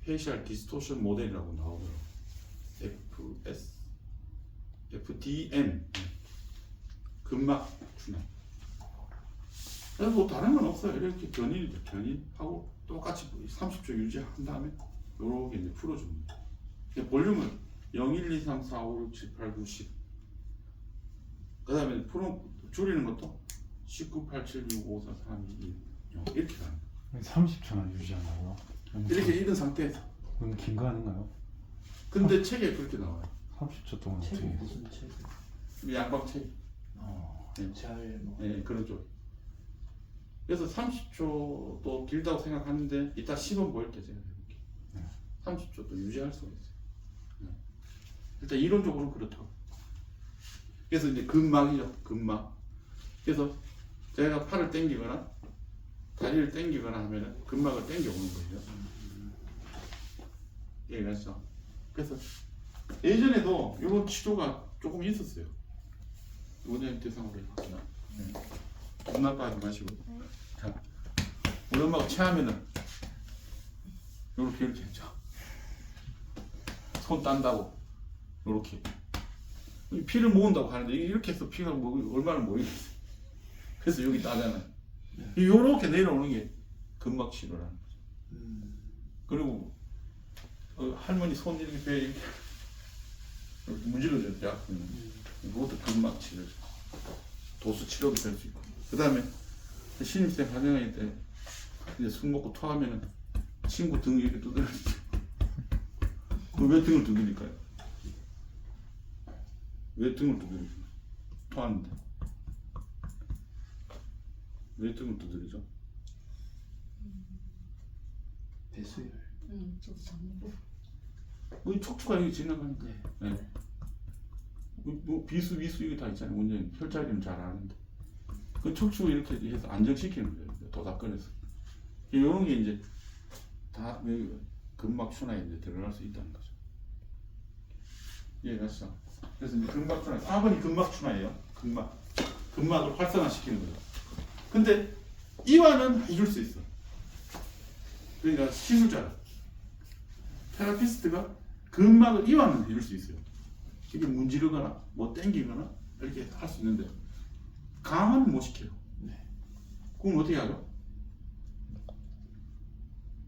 페이셜 디스토션 모델이라고 나오더라고요. FDM 근막 춘하. 그래서 뭐 다른 건 없어요. 이렇게 견인이죠. 견인하고 똑같이 30초 유지한 다음에 요렇게 이제 풀어줍니다. 볼륨을 0, 1, 2, 3, 4, 5, 6, 7, 8, 9, 10. 그 다음에 줄이는 것도 19, 8, 7, 6, 5, 4, 3, 2, 1 이렇게 가는 거예요. 30초나 유지한다고요? 이렇게 있는 상태에서. 그럼 긴 거 아닌가요? 근데 책에 그렇게 나와요. 30초 동안 책이 어떻게? 무슨 책? 양방 책. 어, 잘 뭐. 네, 그런 쪽. 그래서 30초도 길다고 생각하는데 이따 시범 보일 때 제가 해볼게요. 30초도 유지할 수가 있어요. 네. 일단 이론적으로는 그렇다고. 그래서 이제 근막이죠. 근막. 그래서 제가 팔을 당기거나 다리를 당기거나 하면은 근막을 당겨 오는 거예요. 이해가시죠? 그래서 예전에도 이런 치료가 조금 있었어요. 원장님 대상으로 해볼게요. 돈 나빠하지 마시고. 자, 우리 엄마가 체하면은 이렇게 했죠. 손 딴다고 이렇게 피를 모은다고 하는데 이렇게 해서 피가 얼마나 모이겠어요. 그래서 여기 따잖아요. 이렇게 내려오는 게 근막 치료라는 거죠. 그리고 할머니 손 이렇게 배 이렇게 문질러줘요. 그것도 근막 치료, 도수 치료도 될 수 있고. 그 다음에 신입생 가정일 때 이제 술 먹고 토하면은 친구 등 이렇게 두드려주죠. 왜 등을 두드릴까요? 왜 등을 두드리죠? 토하는데 왜 등을 두드리죠? 배수열. 저도 잠보. 뭐 척추가 이게 지나가니까. 네. 뭐 비수, 위수 이게 다 있잖아요. 원장님 혈자리는 잘 아는데 그 척추 이렇게 해서 안정시키는 거예요. 도닥꺼내서 이런 게 이제 다 근막 순환에 이제 들어갈 수 있다는 거죠. 이해가시죠? 그래서 이제 근막 순환, 4번이 근막 순환이에요. 근막을 활성화시키는 거예요. 근데 이완은 해줄 수 있어. 그러니까 시술자 테라피스트가 근막을 이완은 해줄 수 있어요. 이게 문지르거나 뭐 땡기거나 이렇게 할 수 있는데 강화는 못 시켜요. 네. 그럼 어떻게 하죠?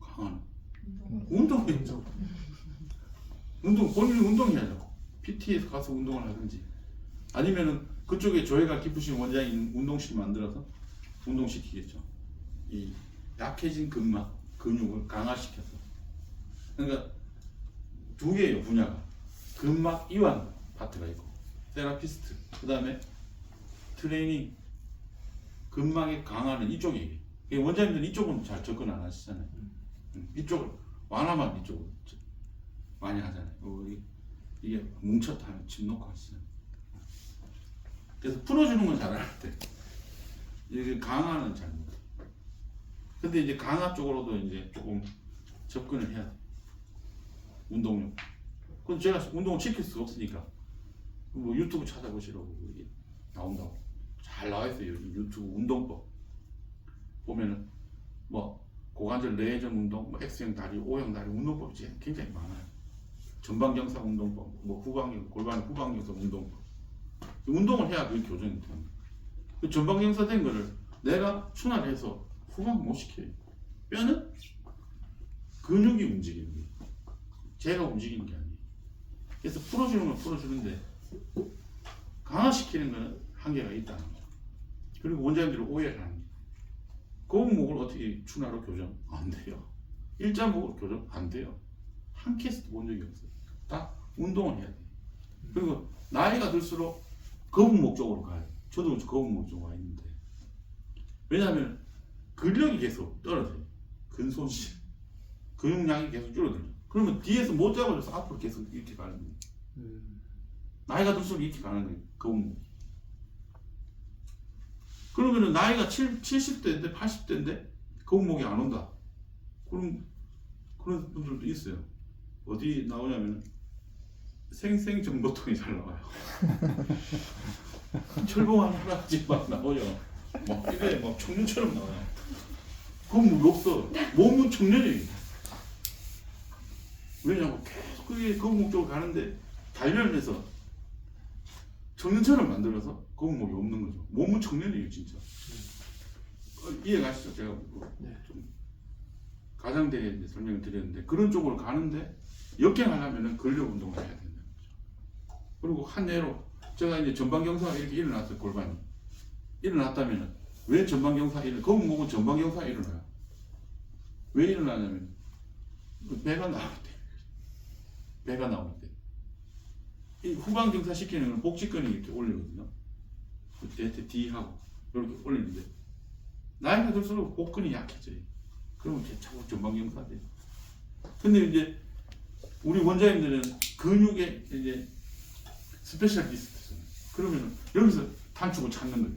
강화는 운동해야죠. 본인이 운동해야죠. PT에서 가서 운동을 하든지 아니면은 그쪽에 조예가 깊으신 원장이 운동실 만들어서 운동시키겠죠. 이 약해진 근막 근육을 강화시켜서. 그러니까 두 개예요 분야가. 근막 이완 파트가 있고 테라피스트, 그 다음에 트레이닝, 근막의 강화는 이쪽이에요. 원장님들은 이쪽은 잘 접근 안 하시잖아요. 이쪽을 완화만 이쪽으로 많이 하잖아요. 이게 뭉쳤다 하면 집 놓고 하시잖아요. 그래서 풀어주는 건 잘하는데 이게 강화는 잘 못해요. 근데 이제 강화 쪽으로도 이제 조금 접근을 해야 돼요. 운동용. 그럼 제가 운동을 시킬 수 없으니까 뭐 유튜브 찾아보시라고 이게 나온다고 잘 나와 있어요. 유튜브 운동법 보면은 뭐 고관절 내전 운동, 뭐 X형 다리, O형 다리 운동법이 굉장히 많아요. 전방경사 운동법, 뭐 후방경, 골반 후방경사 운동법. 운동을 해야 그게 교정이 되는 거예요. 그 전방경사 된 거를 내가 순환해서 후방 못 시켜요. 뼈는 근육이 움직이는 거예요. 제가 움직이는 게 아니에요. 그래서 풀어주는 건 풀어주는데 강화시키는 거는 한계가 있다는 거죠. 그리고 원장님들이 오해를 하는 거예요. 거북목을 어떻게 추나로 교정? 안 돼요. 일자목으로 교정? 안 돼요. 한 케이스도 본 적이 없어요. 다 운동을 해야 돼요. 그리고 나이가 들수록 거북목 쪽으로 가요. 저도 거북목 쪽으로 와 있는데 왜냐하면 근력이 계속 떨어져요. 근손실, 근육량이 계속 줄어들죠. 그러면 뒤에서 못 잡아줘서 앞으로 계속 이렇게 가는 거예요. 나이가 들수록 이렇게 가는 거예요. 거북목. 그러면은 나이가 70대인데 80대인데 거북목이 안 온다. 그런 분들도 있어요. 어디 나오냐면 생생정보통이 잘 나와요. 철봉하는 할아버지만 나오요. 막 이래 막 청년처럼 나와요. 거북목이 없어. 몸은 청년이에요. 왜냐면 계속 그게 거북목 쪽으로 가는데 단련해서 청년처럼 만들어서 거북목이 없는 거죠. 몸은 청년이에요 진짜. 이해가시죠? 제가 좀 가장되게 설명을 드렸는데 그런 쪽으로 가는데 역행하려면은 근력 운동을 해야 된다는 거죠. 그리고 한 예로 제가 이제 전방경사가 이렇게 일어났어요. 골반이 일어났다면은 왜 전방경사 거북목은 전방경사 일어나요. 왜 일어나냐면 배가 나올 때 이 후방경사 시키는 건 복직근이 이렇게 올리거든요. 그때 D하고 이렇게 올리는데 나이가 들수록 복근이 약해져요. 그러면 이제 자꾸 전방경사가 돼요. 근데 이제 우리 원장님들은 근육에 이제 스페셜리스트잖아요. 그러면 여기서 단축을 찾는 거예요.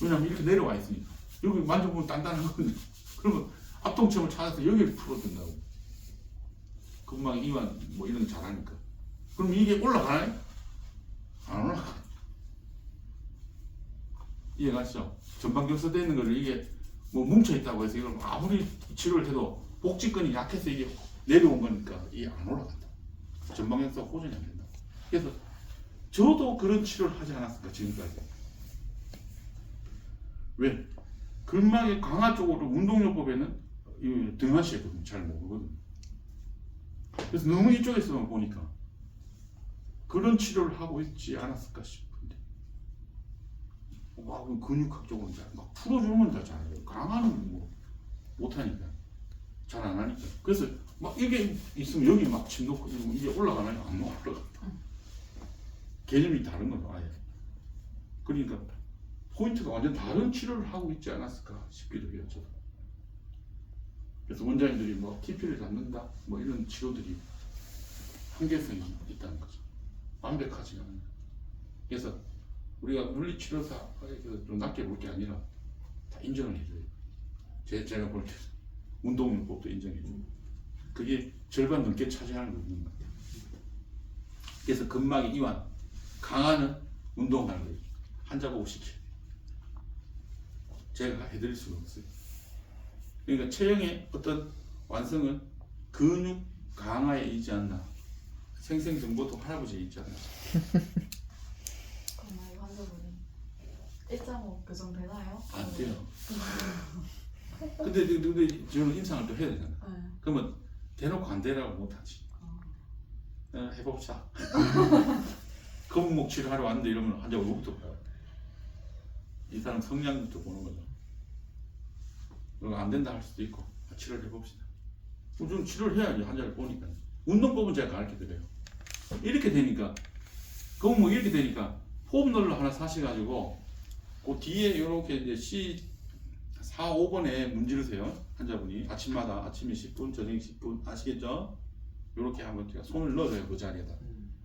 왜냐면 이렇게 내려와 있으니까. 여기 만져보면 단단하거든요. 그러면 앞동점을 찾아서 여기를 풀어준다고. 금방 이완 뭐 이런 거 잘하니까. 그럼 이게 올라가나요? 안 올라가. 이해가시죠? 전방경사되어 있는 거를 이게 뭐 뭉쳐있다고 해서 이걸 아무리 치료를 해도 복직근이 약해서 이게 내려온 거니까 이게 안 올라간다. 전방경사가 호전이 안 된다. 그래서 저도 그런 치료를 하지 않았을까 지금까지. 왜? 근막의 강화 쪽으로 운동요법에는 등한시했거든요. 잘 모르거든요. 그래서 너무 이쪽에서만 보니까 그런 치료를 하고 있지 않았을까 싶은데. 와, 근육학적으로 막 풀어주는 건 다 잘해요. 강화는 뭐 못하니까. 잘 안 하니까. 그래서 막 이게 있으면 여기 막 침 놓고 이게 올라가나요? 안 올라간다. 개념이 다른 거죠, 아예. 그러니까 포인트가 완전 다른 치료를 하고 있지 않았을까 싶기도 해요, 저도. 그래서 원장님들이 뭐 TP를 잡는다, 뭐 이런 치료들이 한계성이 있다는 거죠. 완벽하지 않아요. 그래서 우리가 물리치료사에서 좀 낮게 볼 게 아니라 다 인정을 해줘요. 제가 볼 때 운동요법도 인정해줘요. 그게 절반 넘게 차지하는 거 있는 것 같아요. 그래서 근막의 이완, 강화는 운동하는 거예요. 환자 보고 시켜요. 제가 해드릴 수가 없어요. 그러니까 체형의 어떤 완성은 근육 강화에 있지 않나. 생생정보도 할아버지에 있지 않나. 그럼 이 환자분이 1.5 교정되나요? 안 돼요. 근데 저는 임상을 또 해야 되잖아. 네. 그러면 대놓고 안 되라고 못하지. 해봅시다. 거북목 치료하러 왔는데 이러면 환자 얼굴부터 봐요. 이 사람 성향부터 보는 거죠. 안 된다 할 수도 있고 치료를 해봅시다. 좀 치료를 해야지 환자를 보니까. 운동법은 제가 가르쳐 드려요. 이렇게 되니까 거북목 이렇게 되니까 폼롤러 하나 사셔가지고 그 뒤에 이렇게 이제 C4, 5번에 문지르세요. 환자분이 아침마다 아침에 10분, 저녁에 10분 아시겠죠? 이렇게 한번 제가 손을 넣어줘요 그 자리에다.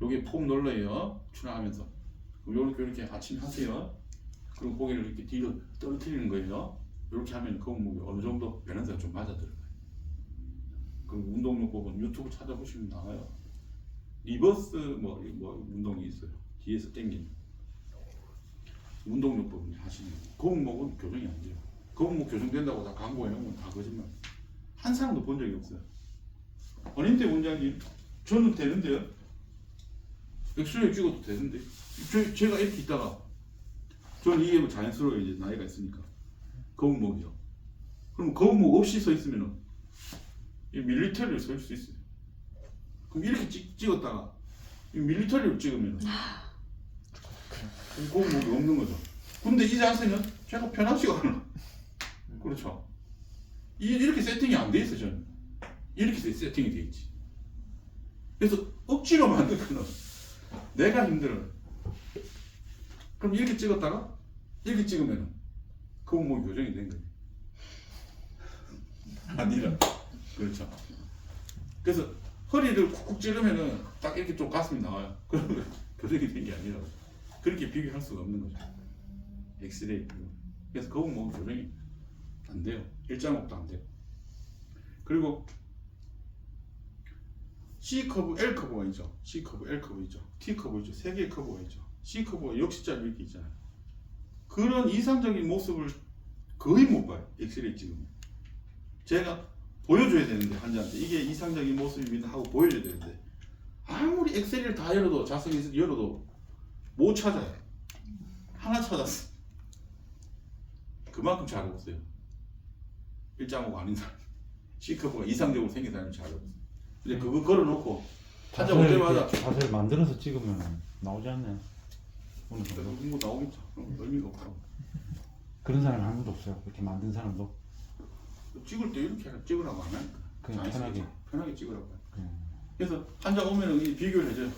요게 폼롤러예요. 추락하면서 이렇게 아침에 하세요. 그리고 고개를 이렇게 뒤로 떨어뜨리는 거예요. 이렇게 하면 거북목이 어느 정도 변화가 좀 맞아 들어가요. 그리고 운동요법은 유튜브 찾아보시면 나와요. 리버스 뭐 운동이 있어요. 뒤에서 당기는 운동요법을 하시는 거예요. 거북목은 교정이 안 돼요. 거북목 교정된다고 다 광고해놓은 건 다 거짓말. 한 사람도 본 적이 없어요. 아닌데 원장님 저는 되는데요. 엑스레이 찍어도 되는데 제가 이렇게 있다가 저는 이게 뭐 자연스러워 이제 나이가 있으니까 거북목이요. 그럼 거북목 없이 서 있으면은 이 밀리터리를 설 수 있어요. 그럼 이렇게 찍었다가 이 밀리터리를 찍으면 거북목이 없는 거죠. 근데 이 자세는 제가 편하지가 않아. 그렇죠. 이렇게 세팅이 안 돼 있어 저는. 이렇게 세팅이 돼 있지. 그래서 억지로 만든 거는 내가 힘들어. 그럼 이렇게 찍었다가 이렇게 찍으면 거북목이 교정이 된 거예요. 아니라. 그렇죠. 그래서 허리를 쿡쿡 찌르면은 딱 이렇게 좀 가슴이 나와요. 그러면 교정이 된 게 아니라 그렇게 비교할 수가 없는 거죠. 엑스레이. 그래서 거북목은 교정이 안 돼요. 일자목도 안 돼요. 그리고 C커브, L커브가 있죠. C커브, L커브 있죠. T커브 있죠. 세 개의 커브가 있죠. C커브가 역시자로 이렇게 있잖아요. 그런 이상적인 모습을 거의 못 봐요. 엑스레이 찍으면. 제가 보여줘야 되는데 환자한테 이게 이상적인 모습입니다 하고 보여줘야 되는데 아무리 엑스레이를 다 열어도 자석에서 열어도 못 찾아요. 하나 찾았어. 그만큼 잘 없어요. 일자목 아닌 사람. C커브가 이상적으로 생긴 사람이 잘 없어요. 근데 그거 걸어놓고 환자 올 때마다 자세를 만들어서 찍으면 나오지 않나요? 어느 정도. 뭐 나오겠죠. 의미가 없고. 그런 사람이 한 번도 없어요. 그렇게 만든 사람도. 찍을 때 이렇게 찍으라고 안 하니까. 그냥 편하게. 편하게 찍으라고 해요. 그래서 환자 오면은 이 비교를 해줘요.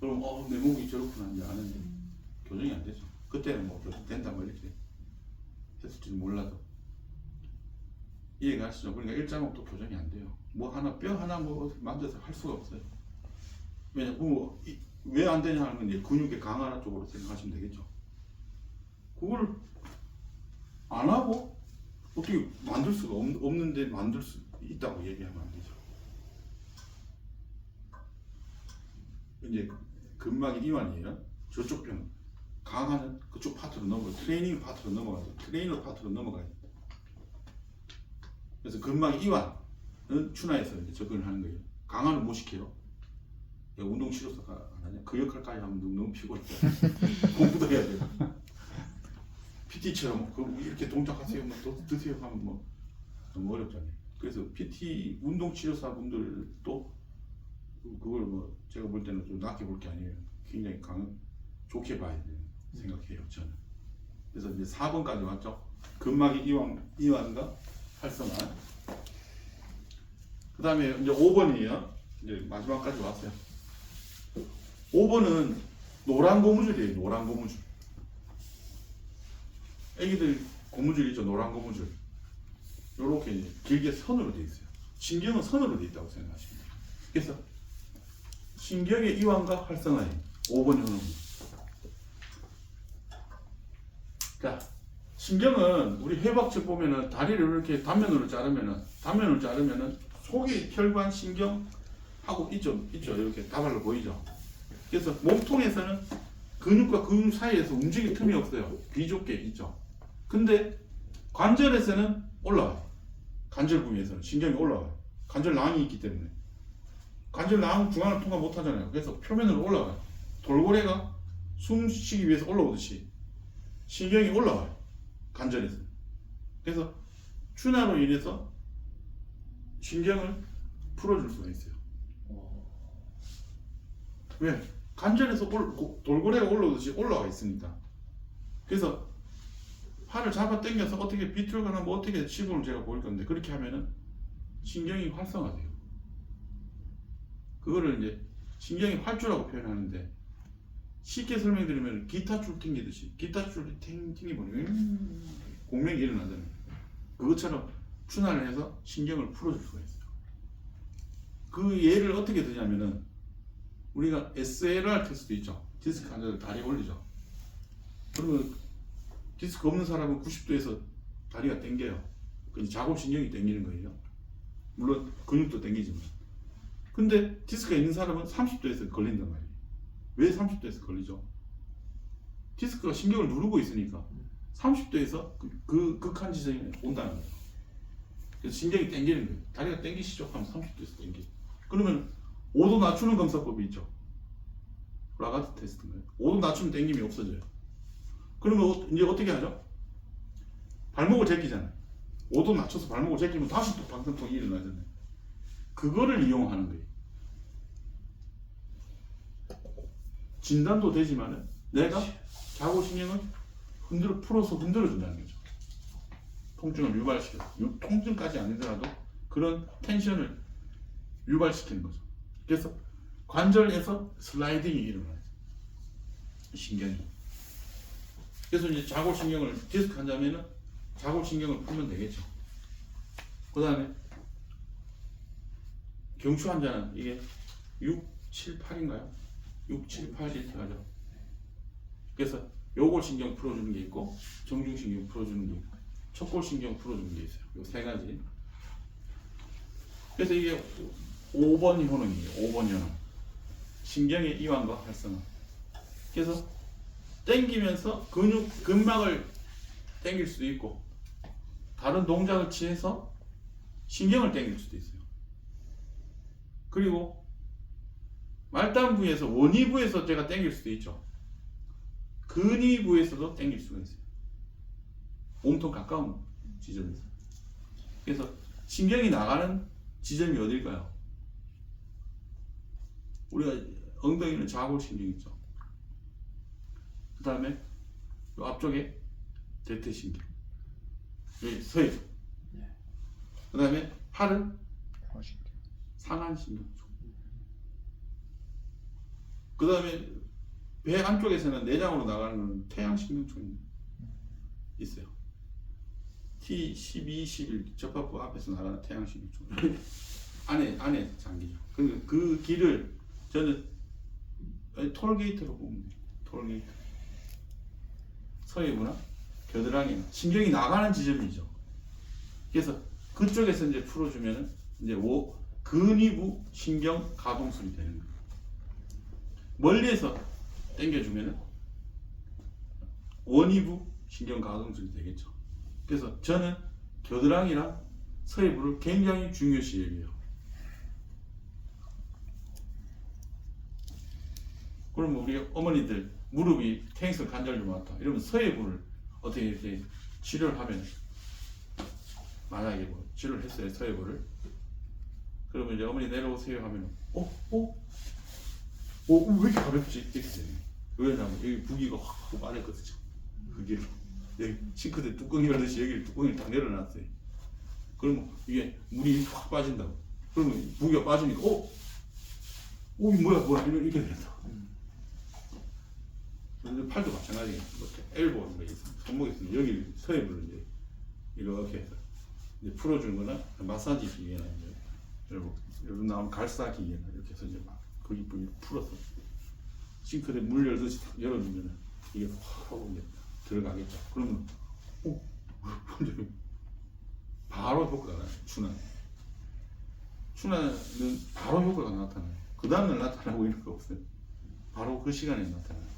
그럼 내 목이 저렇구나 이제 아는데 교정이 안 되죠. 그때는 뭐 교정 된다 뭐 이렇게 했을지는 몰라도 이해가 하시죠? 그러니까 일자목도 교정이 안 돼요. 뭐 하나 뼈 하나 뭐 만져서 할 수가 없어요. 왜냐 왜 안 되냐 하는 건 이제 근육의 강화 쪽으로 생각하시면 되겠죠. 그걸 안 하고 어떻게 만들 수가 없는데 만들 수 있다고 얘기하면 안 되죠. 이제 근막이 이완이에요. 저쪽 뼈는 강화는 그쪽 파트로 트레이닝 파트로 넘어가죠. 트레이너 파트로 넘어가요. 그래서 근막 이완은 추나에서 이제 접근을 하는 거예요. 강화는 못 시켜요. 운동 치료사가 안 하냐? 그 역할까지 하면 너무 피곤해. 공부도 해야 돼요. PT처럼 이렇게 동작하세요, 뭐 드세요 하면 뭐 너무 어렵잖아요. 그래서 PT 운동 치료사 분들도 그걸 뭐 제가 볼 때는 좀 낮게 볼 게 아니에요. 굉장히 좋게 봐야 돼요. 생각해요 저는. 그래서 이제 4번까지 왔죠. 근막의 이완과 활성화. 그 다음에 이제 5번이에요. 이제 마지막까지 왔어요. 5번은 노란 고무줄이에요. 노란 고무줄. 애기들 고무줄 있죠. 노란 고무줄. 요렇게 이제 길게 선으로 되어 있어요. 신경은 선으로 되어 있다고 생각하시면 돼요. 그래서 신경의 이완과 활성화에 5번 효능입니다. 자, 신경은 우리 해박책 보면은 다리를 이렇게 단면으로 자르면은 속이 혈관 신경하고 있죠. 이렇게 다발로 보이죠. 그래서 몸통에서는 근육과 근육 사이에서 움직일 틈이 없어요. 비좁게 있죠. 근데 관절에서는 올라와요. 관절 부위에서는 신경이 올라와요. 관절낭이 있기 때문에. 관절낭 중앙을 통과 못 하잖아요. 그래서 표면으로 올라와요. 돌고래가 숨 쉬기 위해서 올라오듯이 신경이 올라와요. 관절에서. 그래서 추나로 인해서 신경을 풀어줄 수가 있어요. 왜? 관절에서 돌고래가 올라오듯이 올라와 있으니까. 그래서 팔을 잡아 당겨서 어떻게 비틀거나 뭐 어떻게 시범을 제가 보일 건데 그렇게 하면은 신경이 활성화돼요. 그거를 이제 신경이 활주라고 표현하는데 쉽게 설명드리면 기타줄 튕기듯이 기타줄이 튕기면 공명이 일어나잖아요. 그것처럼 추나를 해서 신경을 풀어줄 수가 있어요. 그 예를 어떻게 드냐면은 우리가 SLR 테스트 있죠. 디스크 앉아서 다리 올리죠. 그러면 디스크 없는 사람은 90도에서 다리가 당겨요. 그 자골신경이 당기는 거예요. 물론 근육도 당기지만. 근데 디스크가 있는 사람은 30도에서 걸린단 말이에요. 왜 30도에서 걸리죠? 디스크가 신경을 누르고 있으니까 30도에서 그 극한 지점에 온다는 거예요. 그래서 신경이 당기는 거예요. 다리가 당기시죠? 하면 30도에서 당겨. 그러면 5도 낮추는 검사법이 있죠. 라가트 테스트인가요? 5도 낮추면 당김이 없어져요. 그러면 이제 어떻게 하죠? 발목을 제끼잖아요. 5도 낮춰서 발목을 제끼면 다시 또 방탄통이 일어나잖아요. 그거를 이용하는 거예요. 진단도 되지만은 내가 자골신경을 풀어서 흔들어준다는 거죠. 통증을 유발시켜서. 통증까지 아니더라도 그런 텐션을 유발시키는 거죠. 그래서 관절에서 슬라이딩이 일어나요. 신경이. 그래서 이제 자골신경을 디스크 환자면은 자골신경을 풀면 되겠죠. 그 다음에 경추 환자는 이게 6, 7, 8인가요? 6, 7, 8 이렇게 가죠. 그래서 요골신경 풀어주는 게 있고 정중신경 풀어주는 게 있고 척골신경 풀어주는 게 있어요. 요 세 가지. 그래서 이게 5번 효능이에요. 5번 효능. 신경의 이완과 활성화. 그래서 당기면서 근막을 당길 수도 있고 다른 동작을 취해서 신경을 당길 수도 있어요. 그리고 말단 부위에서 원위 부에서 제가 당길 수도 있죠. 근위 부에서도 당길 수가 있어요. 몸통 가까운 지점에서. 그래서 신경이 나가는 지점이 어딜까요? 우리가 엉덩이는 자골신경 있죠. 그 다음에 앞쪽에 대퇴신경, 여기 서해. 그 다음에 팔은 상한신경 쪽. 그 다음에 배 안쪽에서는 내장으로 나가는 건 태양신경 쪽이 있어요. T12, 11 접합부 앞에서 나가는 태양신경 쪽 안에 장기죠. 그 길을 저는 톨게이트로 보면 돼요. 톨게이트. 서해부나 겨드랑이나 신경이 나가는 지점이죠. 그래서 그쪽에서 이제 풀어주면은 이제 근위부 신경 가동술이 되는 거예요. 멀리에서 당겨주면은 원위부 신경 가동술이 되겠죠. 그래서 저는 겨드랑이랑 서해부를 굉장히 중요시 여겨요. 그러면 우리 어머니들 무릎이 테니스 관절 좀 왔다 이러면 서해부를 어떻게 이렇게 치료를 하면, 만약에 뭐 치료를 했어요 서해부를, 그러면 이제 어머니 내려오세요 하면 왜 이렇게 가볍지 이렇게 돼요. 왜냐면 여기 부기가 확 빠졌거든요. 그게 여기 싱크대 뚜껑이 열듯이 여기 뚜껑을 딱 내려놨어요. 그러면 이게 물이 확 빠진다고. 그러면 부기가 빠지니까 이게 뭐야 이렇게 된다. 팔도 마찬가지예요. 엘보 손목에 있으면 여기 서해부를 이제 이렇게 해서 이제 풀어주는거나 마사지 기계나 이제 여러분 나오는 갈사 기계나 이렇게 해서 이제 막 거기 풀어서 싱크대 물 열듯이 탁 열어주면은 이게 확 하고 이제 들어가겠죠. 그러면 바로 효과가 나요. 추나는 바로 효과가 나타나요. 그 다음날 나타나고 이런 거 없어요. 바로 그 시간에 나타나요.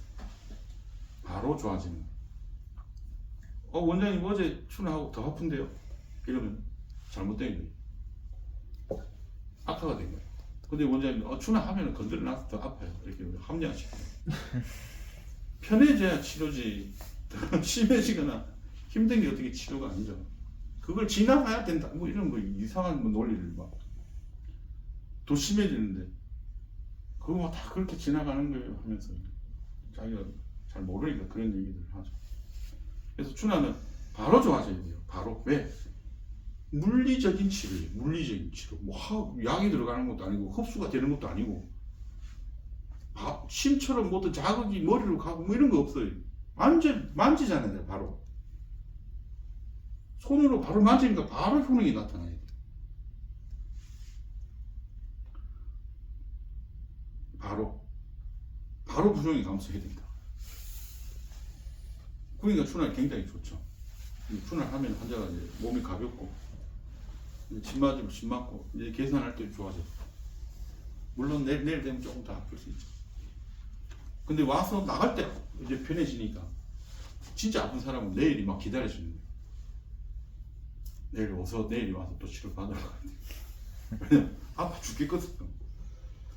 바로 좋아지는. 원장님 어제 추나하고 더 아픈데요? 이러면 잘못된 거예요. 악화가 된 거예요. 근데 원장님 추나하면 건드려놔서 더 아파요. 이렇게 합리화시켜요. 편해져야 치료지. 더 심해지거나 힘든 게 어떻게 치료가 아니죠. 그걸 지나가야 된다. 뭐 이런 거 이상한 논리를 막 더 심해지는데 그거 다 그렇게 지나가는 거예요 하면서 자기가 잘 모르니까 그런 얘기들을 하죠. 그래서 추나는 바로 좋아져야 돼요. 바로. 왜? 물리적인 치료예요. 물리적인 치료. 뭐 약이 들어가는 것도 아니고 흡수가 되는 것도 아니고 심처럼 뭐 어떤 자극이 머리로 가고 뭐 이런 거 없어요. 만지잖아요. 바로. 손으로 바로 만지니까 바로 효능이 나타나야 돼요. 바로 부종이 감소해야 된다. 그러니까 추날 굉장히 좋죠. 추날 하면 환자가 이제 몸이 가볍고 침 맞으면 침 맞고 이제 계산할 때 좋아져요. 물론 내일 되면 조금 더 아플 수 있죠. 근데 와서 나갈 때 이제 편해지니까 진짜 아픈 사람은 내일이 막 기다려주는 거예요. 내일이 와서 또 치료 받으러 가야 돼요. 왜냐면 아파 죽겠거든요.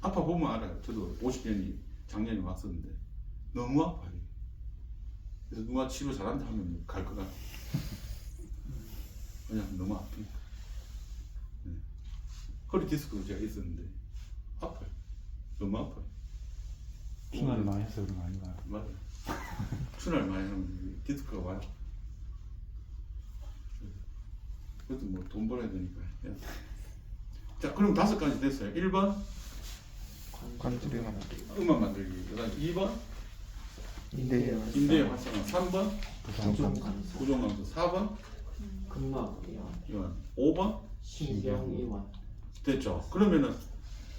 아파 보면 알아요. 저도 50년이 작년에 왔었는데 너무 아파요. 그래서 누가 치료 잘한다 하면 갈 것 같아요. 왜냐면 너무 아프니까. 네. 허리 디스크도 제가 있었는데 아파요. 너무 아파요. 추나를 많이 해서 그런 거 아닌가요? 맞아요. 추날 많이 하면 디스크가 와요. 그래도 뭐 돈 벌어야 되니까. 자, 그럼 5가지 됐어요. 1번 관절이 음악 만들기. 그다음 2번 인대의 활성화. 3번 부종감소. 4번 근막이완. 5번 신경이완. 됐죠. 그러면은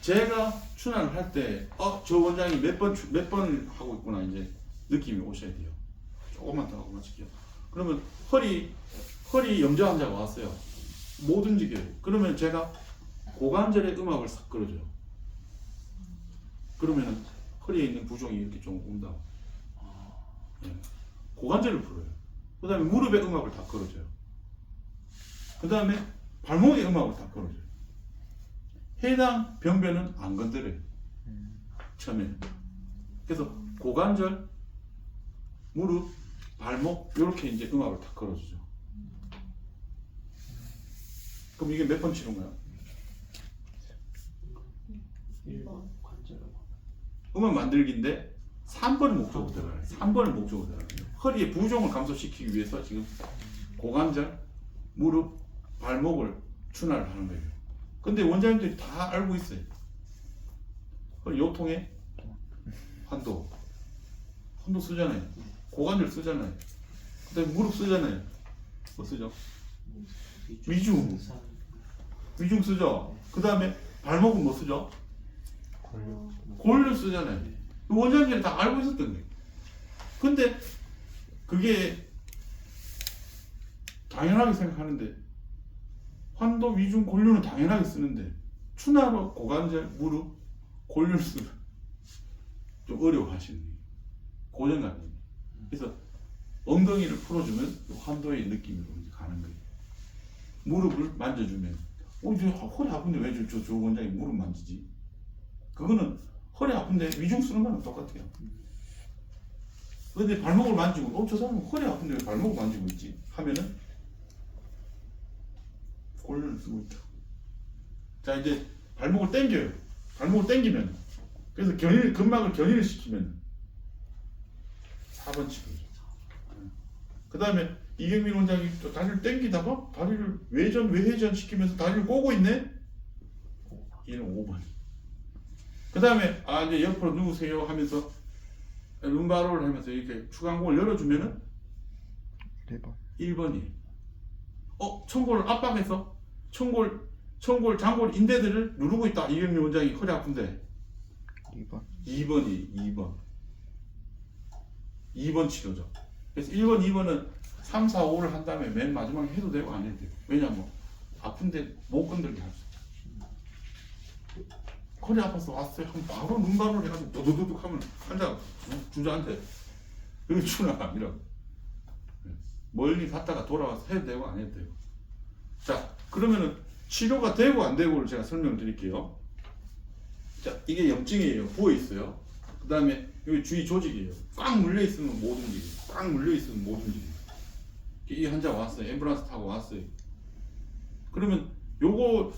제가 추나를 할 때 저 원장이 몇 번 하고 있구나 이제 느낌이 오셔야 돼요. 조금만 더 하고 마칠게요. 그러면 허리 염좌 환자가 왔어요. 못 움직여요. 그러면 제가 고관절에 음압을 싹 끌어줘요. 그러면은 허리에 있는 부종이 이렇게 좀 온다고. 네. 고관절을 풀어요. 그 다음에 무릎에 음압을 다 끌어줘요. 그 다음에 발목에 음압을 다 끌어줘요. 해당 병변은 안 건드려요. 처음에는. 그래서 고관절, 무릎, 발목 이렇게 이제 음압을 다 걸어주죠. 그럼 이게 몇 번 치료인가요? 1번 관절하고. 음악 만들기인데 3번을 목적으로 들어가요. 3번을 목적으로 들어가요. 허리의 부종을 감소시키기 위해서 지금 고관절, 무릎, 발목을 추나를 하는 거예요. 근데 원장님들이 다 알고 있어요. 요통에 환도 쓰잖아요. 고관절 쓰잖아요. 그 다음에 무릎 쓰잖아요. 뭐 쓰죠? 위중. 위중 쓰죠. 그 다음에 발목은 뭐 쓰죠? 골류 쓰잖아요. 그 원장님이 다 알고 있었던 거예요. 근데 그게 당연하게 생각하는데 환도, 위중, 골류는 당연하게 쓰는데 추나로 고관절, 무릎, 골류를 쓰면 좀 어려워하시는 거예요. 고정감이. 그래서 엉덩이를 풀어주면 환도의 느낌으로 이제 가는 거예요. 무릎을 만져주면 이제 허리 아픈데 왜 저 원장이 무릎 만지지? 그거는 허리 아픈데 위중 쓰는 거랑 똑같아요. 근데 발목을 만지고 저 사람은 허리 아픈데 왜 발목을 만지고 있지? 하면은 골류를 쓰고 있다. 자 이제 발목을 당겨요. 발목을 당기면 그래서 근막을 견인을 시키면 4번 치고죠. 그 다음에 이경민 원장이 또 다리를 당기다가 다리를 외전 외회전 시키면서 다리를 꼬고 있네. 얘는 5번. 그 다음에 이제 옆으로 누우세요 하면서 룸바로를 하면서 이렇게 추간골을 열어주면은 1번. 1번이에요. 청골을 압박해서 청골, 장골 인대들을 누르고 있다. 이경민 원장이 허리 아픈데 2번. 2번이 2번 치료죠. 그래서 1번, 2번은 3, 4, 5를 한 다음에 맨 마지막에 해도 되고 안 해도 돼요. 왜냐면 아픈데 못 건들게 할 수 있다. 허리 아파서 왔어요. 하면 바로 눈바로 해가지고 도도도둑 하면 환자 주저한테 그게 추나가 아니라고. 멀리 갔다가 돌아와서 해도 되고 안 해도 되고. 자 그러면은 치료가 되고 안 되고를 제가 설명드릴게요. 자 이게 염증이에요. 부어 있어요. 그 다음에 여기 주위 조직이에요. 꽉 물려 있으면 못 움직여요. 꽉 물려 있으면 못 움직여요. 이 환자 왔어요. 앰뷸런스 타고 왔어요. 그러면 요거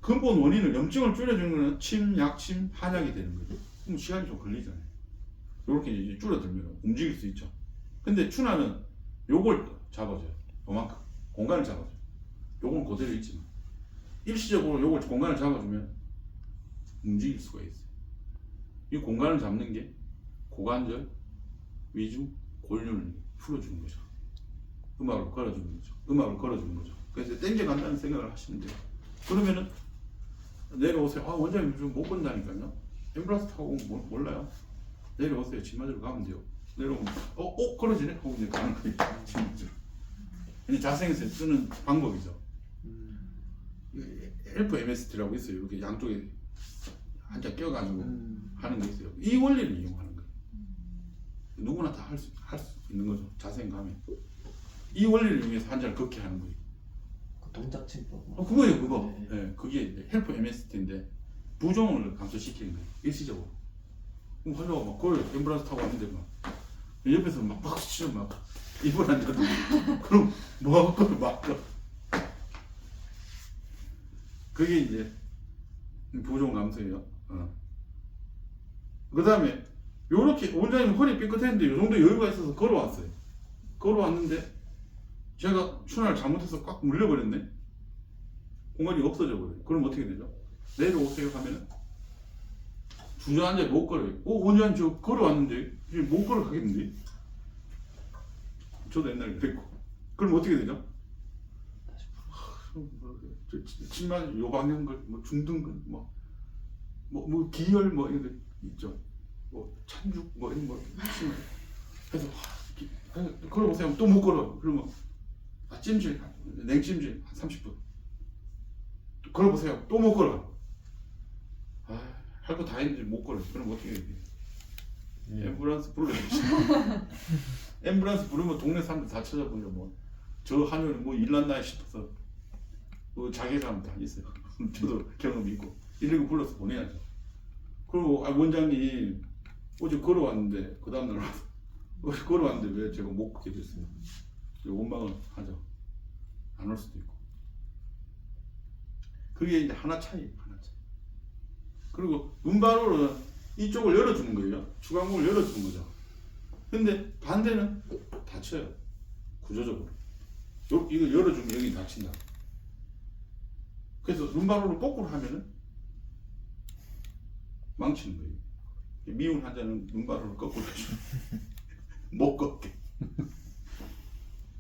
근본 원인을 염증을 줄여주는 거는 침, 약침, 한약이 되는 거죠. 그럼 시간이 좀 걸리잖아요. 요렇게 이제 줄어들면 움직일 수 있죠. 근데 추나는 요걸 잡아줘요. 요만큼 공간을 잡아줘요. 요건 그대로 있지만 일시적으로 요걸 공간을 잡아주면 움직일 수가 있어요. 이 공간을 잡는 게 고관절, 위중, 골륜을 풀어주는 거죠. 음악을 걸어주는 거죠. 그래서 땡겨간다는 생각을 하시면 돼요. 그러면은 내려오세요. 원장님 좀 못 건다니까요. 앰뷸런스 타고 오면 몰라요. 내려오세요. 침 맞으러 가면 돼요. 내려오면 걸어지네 하고 이제 가는 거예요. 침 맞으러. 이제 자생에서 쓰는 방법이죠. 헬프 MST라고 있어요. 이렇게 양쪽에 한자 껴가지고 하는 게 있어요. 이 원리를 이용하는 거예요. 누구나 다 할 수 있는 거죠. 자생감에. 이 원리를 이용해서 환자를 걷게 하는 거예요. 그 동작침법. 그거예요, 그거. 네. 네, 그게 이제 헬프 MST인데 부종을 감소시키는 거예요. 일시적으로. 그럼 환자가 막 걸어요. 앰뷸런스 타고 왔는데 막 옆에서 막 박수 치면 막 입을 안 닫고 그럼 뭐하고 걸어 막 그게 이제 부종 감소예요. 그 다음에 요렇게 원장님 허리 삐끗했는데 요 정도 여유가 있어서 걸어왔어요. 걸어왔는데 제가 추나를 잘못해서 꽉 물려버렸네. 공간이 없어져 버려요. 그럼 어떻게 되죠? 내려오세요 하면은 주저앉아 못 걸어요. 원장님 저 걸어왔는데 이제 못 걸어가겠는데. 저도 옛날에 그랬고. 그럼 어떻게 되죠? 침만 요방연걸, 뭐 중등근, 뭐 기혈 뭐 이런 거 있죠. 뭐 찬죽 뭐 이런 거 심해. 그래서 걸어보세요. 또 못 걸어. 그러면 찜질, 냉찜질 한 30분. 걸어보세요. 또 못 걸어. 할 거 다 했는데 못 걸어. 그럼 어떻게 해야 돼? 앰뷸런스 불러야 돼. 앰뷸런스 부르면 동네 사람들 다 찾아보죠. 뭐 저 한요에 뭐 일났나 싶어서 뭐 자기 사람 다 있어요. 저도 경험이 있고 119 불러서 보내야죠. 그리고 원장님 어제 걸어왔는데 그 다음날 와서 걸어왔는데 왜 제가 못 걷게 됐어요. 원망을 하죠. 안 올 수도 있고. 그게 이제 하나 차이. 그리고 눈바로는 이쪽을 열어주는 거예요. 추간골을 열어주는 거죠. 근데 반대는 닫혀요. 구조적으로. 이거 열어주면 여기 닫힌다. 그래서 눈바로를 거꾸로 하면은 망치는 거예요. 미운 환자는 눈바로를 거꾸로 해주면 못 걷게.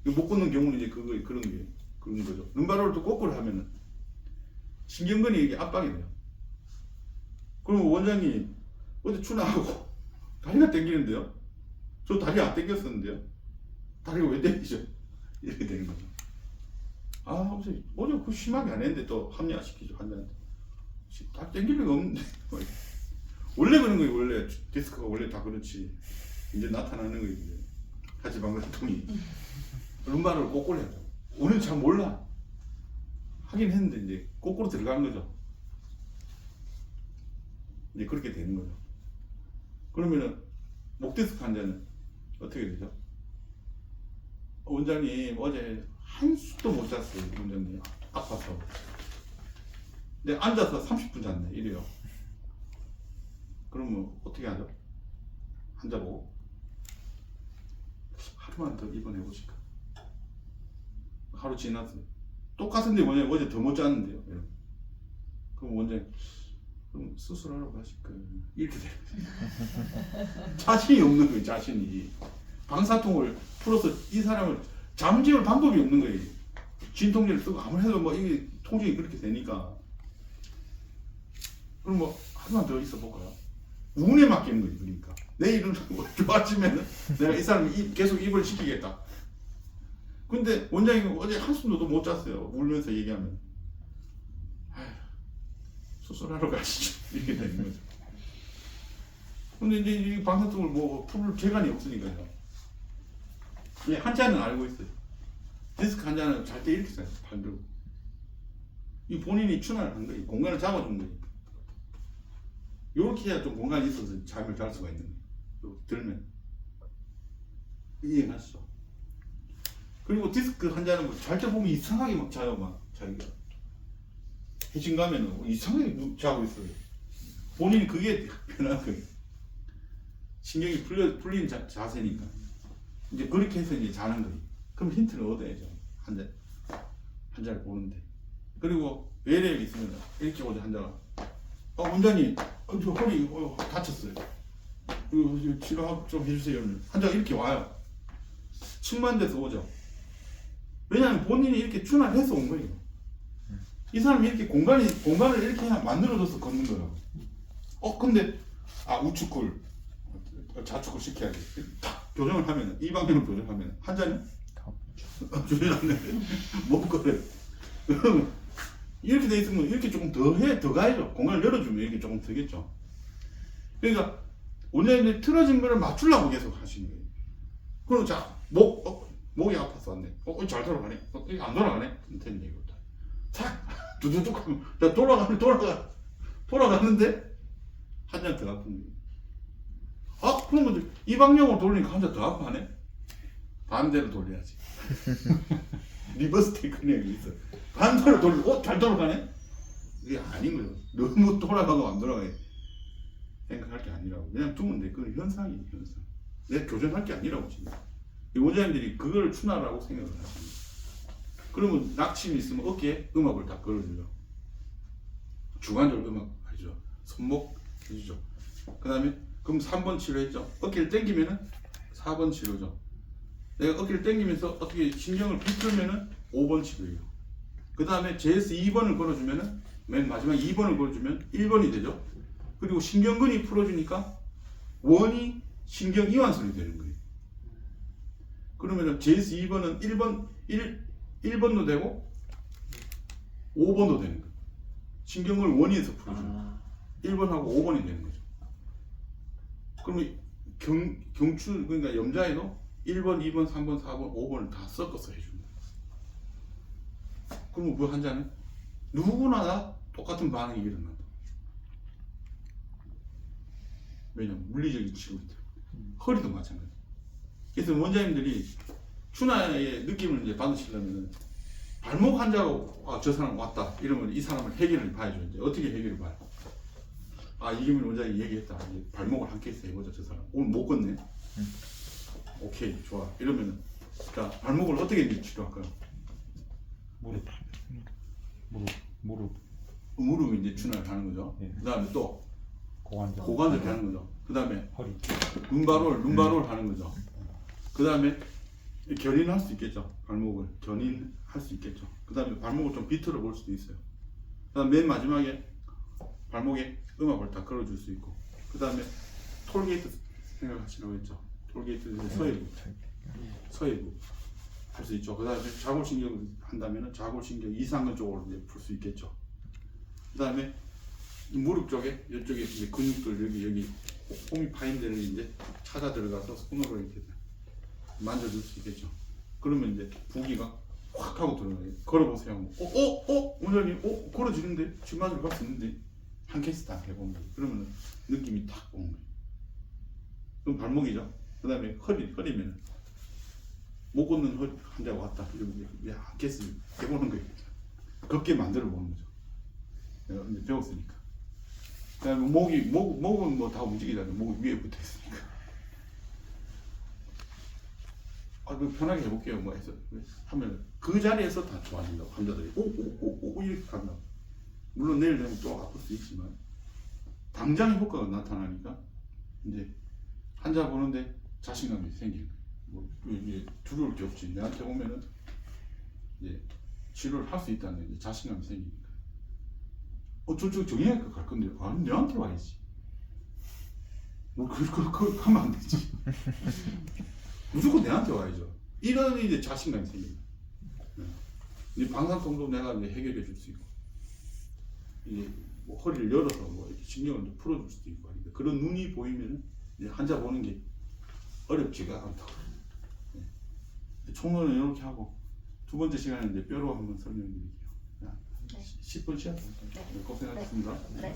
못 걷는 경우는 이제 그런 게 그런 거죠. 룸바로를 또 거꾸로 하면은 신경근이 이게 압박이 돼요. 그러면 원장님 어제 추나하고 다리가 땡기는데요? 저 다리 안 땡겼었는데요? 다리가 왜 땡기죠? 이렇게 되는 거죠. 아, 어제 그 심하게 안 했는데 또 합리화시키죠, 환자한테. 다 땡길 리가 없는데. 원래 그런 거예요, 원래. 디스크가 원래 다 그렇지. 이제 나타나는 거예요, 이제. 하지방근통이. 룸바를 거꾸로 해야죠. 우리는 잘 몰라. 하긴 했는데, 이제 거꾸로 들어간 거죠. 이제 그렇게 되는 거죠. 그러면은, 목디스크 환자는 어떻게 되죠? 원장님, 어제 한숨도 못 잤어요, 원장님. 아파서. 근데 앉아서 30분 잤네, 이래요. 그러면 어떻게 하죠? 환자보고 하루만 더 입원해 보실까? 하루 지났어요. 똑같은데 원장님 어제 더 못 잤는데요. 이러면. 그럼 원장님 그럼 수술하러 가실까요? 이렇게 돼요. 자신이 없는 거예요. 자신이 방사통을 풀어서 이 사람을 잠재울 방법이 없는 거예요. 진통제를 쓰고 아무리 해도 뭐 이게 통증이 그렇게 되니까. 그럼 뭐 하루만 더 있어 볼까요? 운에 맡기는 거지. 그러니까 내일은 좋아지면 내가 이 사람 계속 입을 시키겠다. 근데 원장님 어제 한숨도 못 잤어요. 울면서 얘기하면 아휴, 수술하러 가시죠. 이렇게 되는 거죠. 근데 이제 이 방사통을 뭐 풀 재간이 없으니까요. 환자는 알고 있어요. 디스크 환자는 잘 때 이렇게 자요. 발 들고. 이 본인이 추나를 한 거예요. 공간을 잡아준 거예요. 이렇게 해야 좀 공간이 있어서 잠을 잘 수가 있는 거예요. 들면 이해하시죠? 그리고 디스크 환자는 뭐 잘 때 보면 이상하게 막 자요. 막 자기가 해진 가면은 이상하게 자고 있어요. 본인이 그게 변한 거예요. 신경이 풀린 자세니까 이제 그렇게 해서 이제 자는 거예요. 그럼 힌트를 얻어야죠. 환자를 보는데. 그리고 외래액이 있으면 이렇게 오죠. 환자가 원장님 저 허리 다쳤어요. 치료 좀 해주세요. 환자가 이렇게 와요. 측만돼서 오죠. 왜냐하면 본인이 이렇게 추나해서 온 거예요. 이 사람이 이렇게 공간을 이렇게 만들어줘서 걷는 거예요. 근데 우측굴 좌측굴 시켜야지. 딱 교정을 하면 이 방향으로 교정하면 환자는 교정 안 돼. 못 걸어요. 그러면 이렇게 돼 있으면 이렇게 조금 더 가야죠. 공간을 열어주면 이렇게 조금 되겠죠. 그러니까 원장님이 틀어진 거를 맞추려고 계속 하시는 거예요. 그럼 자, 목이 아파서 왔네. 잘 돌아가네. 이게 안 돌아가네. 됐네, 이것도. 탁! 두두둑 하면, 돌아가는데, 환자는 더 아픈 거예요. 그러면 이 방향으로 돌리니까 환자 더 아파하네? 반대로 돌려야지. 리버스 테크닉이 있어. 반대로 돌리고, 잘 돌아가네? 이게 아닌 거예요. 너무 돌아가고 안 돌아가게 생각할 게 아니라고. 그냥 두면 돼. 그건 현상이에요, 현상. 내가 교정할 게 아니라고, 지금. 이 원장님들이 그걸 추나라고 생각을 하십니다. 그러면 낙침이 있으면 어깨에 음압을 딱 걸어주죠. 주관적으로 음압 해주죠. 손목 해주죠. 그 다음에 그럼 3번 치료했죠. 어깨를 당기면은 4번 치료죠. 내가 어깨를 당기면서 어떻게 신경을 비틀면은 5번 치료예요. 그 다음에 JS 2번을 걸어주면은 맨 마지막 2번을 걸어주면 1번이 되죠. 그리고 신경근이 풀어주니까 원이 신경 이완선이 되는 거예요. 그러면은 JS 2번은 1번도 되고 5번도 되는 거예요. 신경을 원위에서 풀어주는 1번하고 5번이 되는 거죠. 그러면 경추 그러니까 염자에도 1번, 2번, 3번, 4번, 5번을 다 섞어서 해줍니다. 그러면 그 환자는 누구나 다 똑같은 반응이 일어난다. 왜냐면 물리적인 치료이기 때문에. 허리도 마찬가지. 그래서 원장님들이 추나의 느낌을 이제 받으시려면 발목 환자가 저 사람 왔다 이러면 이 사람을 해결을 봐야죠. 이제 어떻게 해결을 봐요? 이기문 원장이 얘기했다. 이제 발목을 한 케이스 해보자. 저 사람 오늘 못 걷네. 오케이 좋아. 이러면은 자 발목을 어떻게 이제 치료할까요? 무릎이 이제 추나를 하는 거죠. 네. 그 다음에 또 고관절 하는 거죠. 그 다음에 허리 룸바롤 하는 거죠. 그 다음에 견인할 수 있겠죠. 발목을 견인할 수 있겠죠. 그 다음에 발목을 좀 비틀어 볼 수도 있어요. 그 다음 맨 마지막에 발목에 음압을 다 걸어줄 수 있고, 그 다음에 톨게이트 생각하시라고 했죠. 톨게이트 서해부 할 수 있죠. 그 다음에 자골신경을 한다면 자골신경 이상근 쪽으로 이제 풀 수 있겠죠. 그 다음에 무릎 쪽에 이쪽에 이제 근육들 여기 홈이 파인 데를 이제 찾아 들어가서 손으로 이렇게 만져줄 수 있겠죠. 그러면 이제 부기가 확 하고 들어가요. 걸어보세요. 원장님, 걸어지는데 뒷맛을 갈 수 있는데 한 케이스 다 해보면 돼요. 그러면 느낌이 탁 오는 거예요. 그럼 발목이죠. 그 다음에 허리면 못 걷는 허리 환자가 왔다. 이러면 이제 한 케이스 해보는 거예요. 걷게 만들어 보는 거죠. 내가 이제 배웠으니까. 그 다음에 목은 뭐 다 움직이잖아요. 목이 위에 붙어 있으니까. 그 편하게 해볼게요. 뭐 해서 하면 그 자리에서 다 좋아진다고 환자들이 오 이렇게 간다. 물론 내일 되면 또 아플 수 있지만 당장 효과가 나타나니까 이제 환자 보는데 자신감이 생기는 거예요. 뭐 이제 두려울 게 없지. 내한테 오면은 이제 치료를 할 수 있다는 이제 자신감이 생기니까. 저쪽 정형외과 갈 건데 아니 내한테 와야지. 뭐 그걸 하면 안 되지. 무조건 내한테 와야죠. 이런 이제 자신감이 생깁니다. 이제 방사성도 내가 이제 해결해 줄 수 있고, 이제 뭐 허리를 열어서 뭐 이렇게 신경을 좀 풀어줄 수도 있고 하니까 그런 눈이 보이면 이제 환자 보는 게 어렵지가 않다고. 총론은 이렇게 하고 두 번째 시간에 이제 뼈로 한번 설명드릴게요. 10분 시간. 고생하셨습니다. 네.